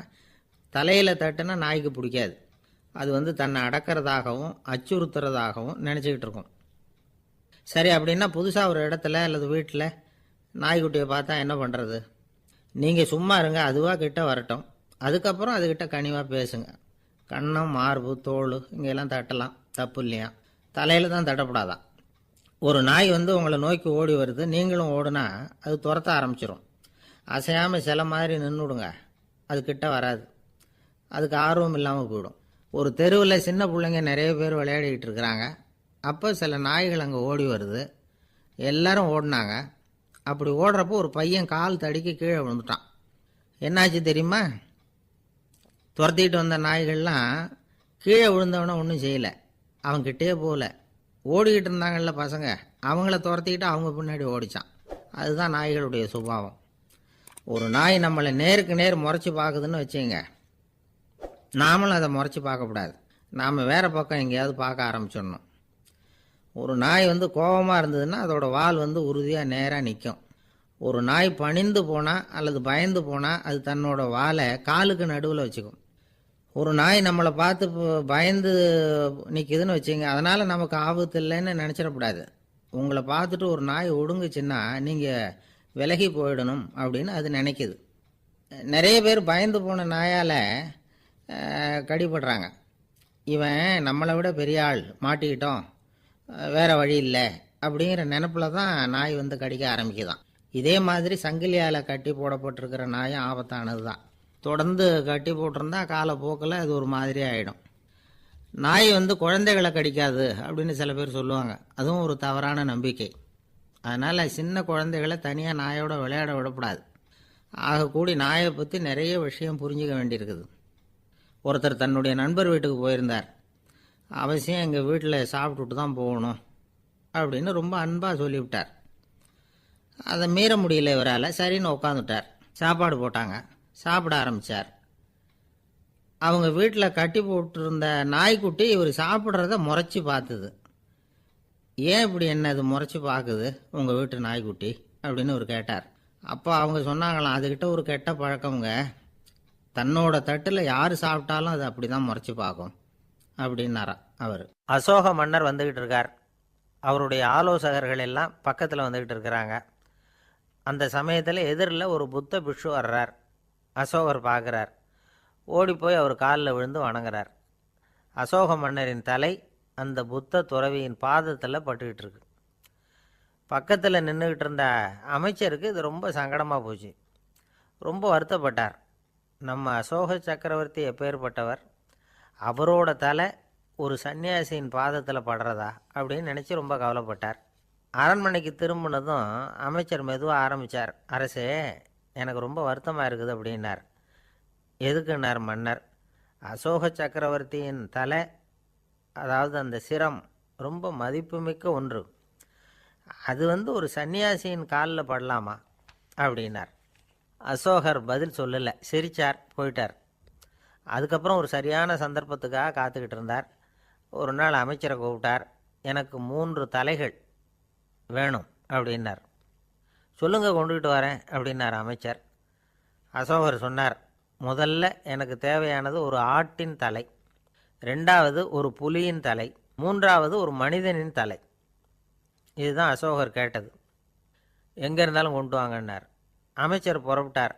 S1: தலையில் தட்டுனா நாய்க்கு பிடிக்காது. அது தன்னை அடக்கிறதாகவும் அச்சுறுத்துறதாகவும் நினச்சிக்கிட்டு இருக்கும். சரி, அப்படின்னா புதுசாக ஒரு இடத்துல அல்லது வீட்டில் நாய்க்குட்டியை பார்த்தா என்ன பண்ணுறது? நீங்கள் சும்மா இருங்க, அதுவாக கிட்ட வரட்டும். அதுக்கப்புறம் அதுக்கிட்ட கனிவாக பேசுங்க. கன்னம், மார்பு, தோல் இங்கெல்லாம் தட்டலாம், தப்பு இல்லையா? தலையில் தான் தட்டப்படாதான். ஒரு நாய் உங்களை நோக்கி ஓடி வருது, நீங்களும் ஓடுனா அது துரத்த ஆரம்பிச்சிடும். அசையாமல் சில மாதிரி நின்றுடுங்க, அது கிட்ட வராது. அதுக்கு ஆர்வம் இல்லாமல் போயிடும். ஒரு தெருவில் சின்ன பிள்ளைங்க நிறைய பேர் விளையாடிக்கிட்டு இருக்கிறாங்க. அப்போ சில நாய்கள் அங்கே ஓடி வருது. எல்லாரும் ஓடினாங்க. அப்படி ஓடுறப்போ ஒரு பையன் கால் தடிக்க கீழே விழுந்துட்டான். என்னாச்சு தெரியுமா? துரத்திட்டு வந்த நாய்கள்லாம் கீழே விழுந்தவன ஒன்றும் செய்யலை, அவன்கிட்டே போகல. ஓடிக்கிட்டு இருந்தாங்கல்ல பசங்க, அவங்கள துரத்திக்கிட்டு அவங்க பின்னாடி ஓடிச்சான். அதுதான் நாய்களுடைய சுபாவம். ஒரு நாய் நம்மளை நேருக்கு நேர் முறைச்சி பார்க்குதுன்னு வச்சுங்க, நாமளும் அதை முறைச்சி பார்க்கக்கூடாது. நாம் வேறு பக்கம் எங்கேயாவது பார்க்க ஆரம்பிச்சிடணும். ஒரு நாய் கோபமாக இருந்ததுன்னா அதோட வால் உறுதியாக நேராக நிற்கும். ஒரு நாய் பணிந்து போனால் அல்லது பயந்து போனால் அது தன்னோட வாலை காலுக்கு நடுவில் வச்சுக்கும். ஒரு நாய் நம்மளை பார்த்து பயந்து நிற்கிதுன்னு வச்சுங்க, அதனால் நமக்கு ஆபத்து இல்லைன்னு நினச்சிடக்கூடாது. உங்களை பார்த்துட்டு ஒரு நாய் ஒடுங்குச்சுன்னா நீங்கள் விலகி போயிடணும் அப்படின்னு அது நினைக்கிது. நிறைய பேர் பயந்து போன நாயால் கடிபடுறாங்க. இவன் நம்மளை விட பெரிய ஆள், மாட்டிக்கிட்டோம், வேறு வழி இல்லை அப்படிங்கிற நினப்பில் தான் நாய் கடிக்க ஆரம்பிக்குதான். இதே மாதிரி சங்கிலியால் கட்டி போடப்பட்டிருக்கிற நாயும் ஆபத்தானது தான். தொடர்ந்து கட்டி போட்டிருந்தா காலப்போக்கில் அது ஒரு மாதிரி ஆகிடும். நாய் குழந்தைகளை கடிக்காது அப்படின்னு சில பேர் சொல்லுவாங்க. அதுவும் ஒரு தவறான நம்பிக்கை. அதனால் சின்ன குழந்தைகளை தனியாக நாயோட விளையாட விடக்கூடாது. ஆகக்கூடி நாயை பற்றி நிறைய விஷயம் புரிஞ்சிக்க வேண்டியிருக்குது. ஒருத்தர் தன்னுடைய நண்பர் வீட்டுக்கு போயிருந்தார். அவசியம் எங்கள் வீட்டில் சாப்பிட்டுட்டு தான் போகணும் அப்படின்னு ரொம்ப அன்பாக சொல்லிவிட்டார். அதை மீற முடியல இவரால். சரின்னு உட்காந்துட்டார். சாப்பாடு போட்டாங்க, சாப்பிட ஆரம்பித்தார். அவங்க வீட்டில் கட்டி போட்டிருந்த நாய்க்குட்டி இவர் சாப்பிட்றத முறைச்சி பார்த்துது. ஏன் இப்படி என்ன அது முறைச்சி பார்க்குது உங்கள் வீட்டு நாய்க்குட்டி அப்படின்னு அவர் கேட்டார். அப்போ அவங்க சொன்னாங்களாம், அதுக்கிட்ட ஒரு கெட்ட பழக்கங்க, தன்னோட தட்டில் யார் சாப்பிட்டாலும் அது அப்படி தான் முறைச்சி பார்க்கும் அப்படின்னாரா அவர். அசோக மன்னர் வந்துக்கிட்டு இருக்கார். அவருடைய ஆலோசகர்கள் எல்லாம் பக்கத்தில் வந்துக்கிட்டு இருக்கிறாங்க. அந்த சமயத்தில் எதிரில் ஒரு புத்த பிக்ஷு வர்றார். அசோகர் பார்க்குறார். ஓடி போய் அவர் காலில் விழுந்து வணங்குறார். அசோக மன்னரின் தலை அந்த புத்த துறவியின் பாதத்தில் பட்டுக்கிட்டு இருக்கு. பக்கத்தில் நின்றுக்கிட்டு இருந்த அமைச்சருக்கு இது ரொம்ப சங்கடமாக போச்சு. ரொம்ப வருத்தப்பட்டார். நம்ம அசோக சக்கரவர்த்தி எப்பேற்பட்டவர், அவரோட தலை ஒரு சன்னியாசியின் பாதத்தில் படுறதா அப்படின்னு நினச்சி ரொம்ப கவலைப்பட்டார். அரண்மனைக்கு திரும்பினதும் அமைச்சர் மெதுவாக ஆரம்பித்தார். அரசே, எனக்கு ரொம்ப வருத்தமாக இருக்குது அப்படின்னார். எதுக்குன்னார் மன்னர். அசோக சக்கரவர்த்தியின் தலை, அதாவது அந்த சிரம், ரொம்ப மதிப்புமிக்க ஒன்று. அது ஒரு சன்னியாசியின் காலில் படலாமா அப்படின்னார். அசோகர் பதில் சொல்லலை, சிரித்தார், போயிட்டார். அதுக்கப்புறம் ஒரு சரியான சந்தர்ப்பத்துக்காக காத்துக்கிட்டு இருந்தார். ஒரு நாள் அமைச்சரை கூப்பிட்டார். எனக்கு 3 தலைகள் வேணும் அப்படின்னார். சொல்லுங்க, கொண்டுகிட்டு வரேன் அப்படின்னார் அமைச்சர். அசோகர் சொன்னார், முதல்ல எனக்கு தேவையானது ஒரு ஆட்டின் தலை, 2வது ஒரு புலியின் தலை, 3வது ஒரு மனிதனின் தலை. இதுதான் அசோகர் கேட்டது. எங்கே இருந்தாலும் கொண்டு வாங்கன்னார். அமைச்சர் புறப்பட்டார்.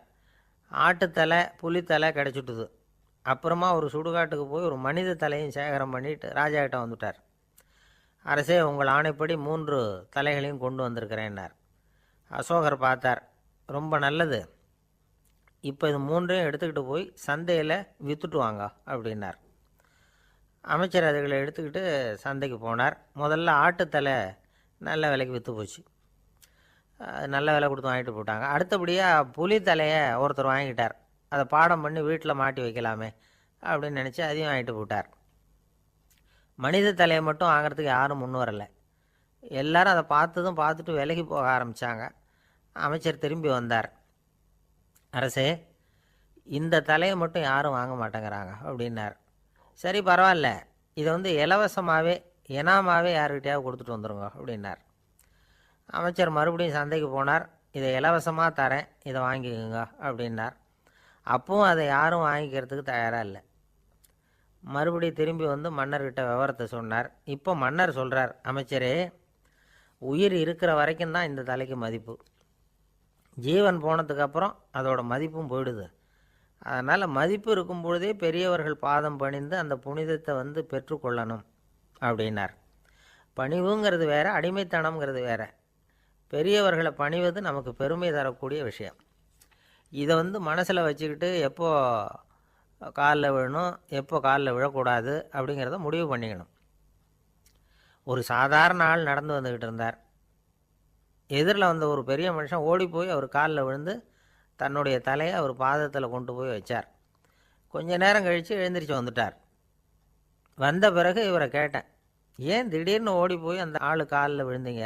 S1: ஆட்டுத்தலை, புலித்தலை கிடச்சிட்டுது. அப்புறமா ஒரு சுடுகாட்டுக்கு போய் ஒரு மனித தலையும் சேகரம் பண்ணிட்டு ராஜாக்கிட்ட வந்துட்டார். அரசே, உங்கள் ஆணைப்படி 3 தலைகளையும் கொண்டு வந்திருக்கிறேன்னார். அசோகர் பார்த்தார். ரொம்ப நல்லது, இப்போ இது 3ஐயும் எடுத்துக்கிட்டு போய் சந்தையில் விற்றுட்டு வாங்க அப்படின்னார். அமைச்சர் அதுகளை எடுத்துக்கிட்டு சந்தைக்கு போனார். முதல்ல ஆட்டுத்தலை நல்ல விலைக்கு விற்று போச்சு. நல்ல விலை கொடுத்து வாங்கிட்டு போட்டாங்க. அடுத்தபடியாக புலி தலையை ஒருத்தர் வாங்கிட்டார். அதை பாடம் பண்ணி வீட்டில் மாட்டி வைக்கலாமே அப்படின்னு நினச்சி அதையும் வாங்கிட்டு போட்டார். மனித தலையை மட்டும் வாங்கிறதுக்கு யாரும் முன் வரலை. எல்லாரும் அதை பார்த்துட்டு விலகி போக ஆரம்பித்தாங்க. அமைச்சர் திரும்பி வந்தார். அரசே, இந்த தலையை மட்டும் யாரும் வாங்க மாட்டேங்கிறாங்க அப்படின்னார். சரி, பரவாயில்ல, இதை இலவசமாகவே இனாமாவே யாருக்கிட்டையாவது கொடுத்துட்டு வந்துடுங்க அப்படின்னார். அமைச்சர் மறுபடியும் சந்தைக்கு போனார். இதை இலவசமாக தரேன், இதை வாங்கிக்கோங்க அப்படின்னார். அப்பவும் அதை யாரும் வாங்கிக்கிறதுக்கு தயாராக இல்லை. மறுபடியும் திரும்பி மன்னர்கிட்ட விவரத்தை சொன்னார். இப்போ மன்னர் சொல்கிறார், அமைச்சரே, உயிர் இருக்கிற வரைக்கும் தான் இந்த தலைக்கு மதிப்பு. ஜீவன் போனதுக்கப்புறம் அதோட மதிப்பும் போயிடுது. அதனால் மதிப்பு இருக்கும் பொழுதே பெரியவர்கள் பாதம் பணிந்து அந்த புனிதத்தை பெற்றுக்கொள்ளணும் அப்படின்னார். பணிவுங்கிறது வேற, அடிமைத்தனம்ங்கிறது வேற. பெரியவர்களை பணிவது நமக்கு பெருமை தரக்கூடிய விஷயம். இதை மனசில் வச்சுக்கிட்டு எப்போ காலில் விழணும், எப்போ காலில் விழக்கூடாது அப்படிங்கிறத முடிவு பண்ணிக்கணும். ஒரு சாதாரண ஆள் நடந்து வந்துக்கிட்டு இருந்தார். எதிரில் வந்த ஒரு பெரிய மனுஷன் ஓடி போய் அவர் காலில் விழுந்து தன்னுடைய தலையை அவர் பாதத்தில் கொண்டு போய் வச்சார். கொஞ்ச நேரம் கழித்து எழுந்திரிச்சு வந்துட்டார். வந்த பிறகு இவரை கேட்டேன், ஏன் திடீர்னு ஓடி போய் அந்த ஆள் காலில் விழுந்தீங்க,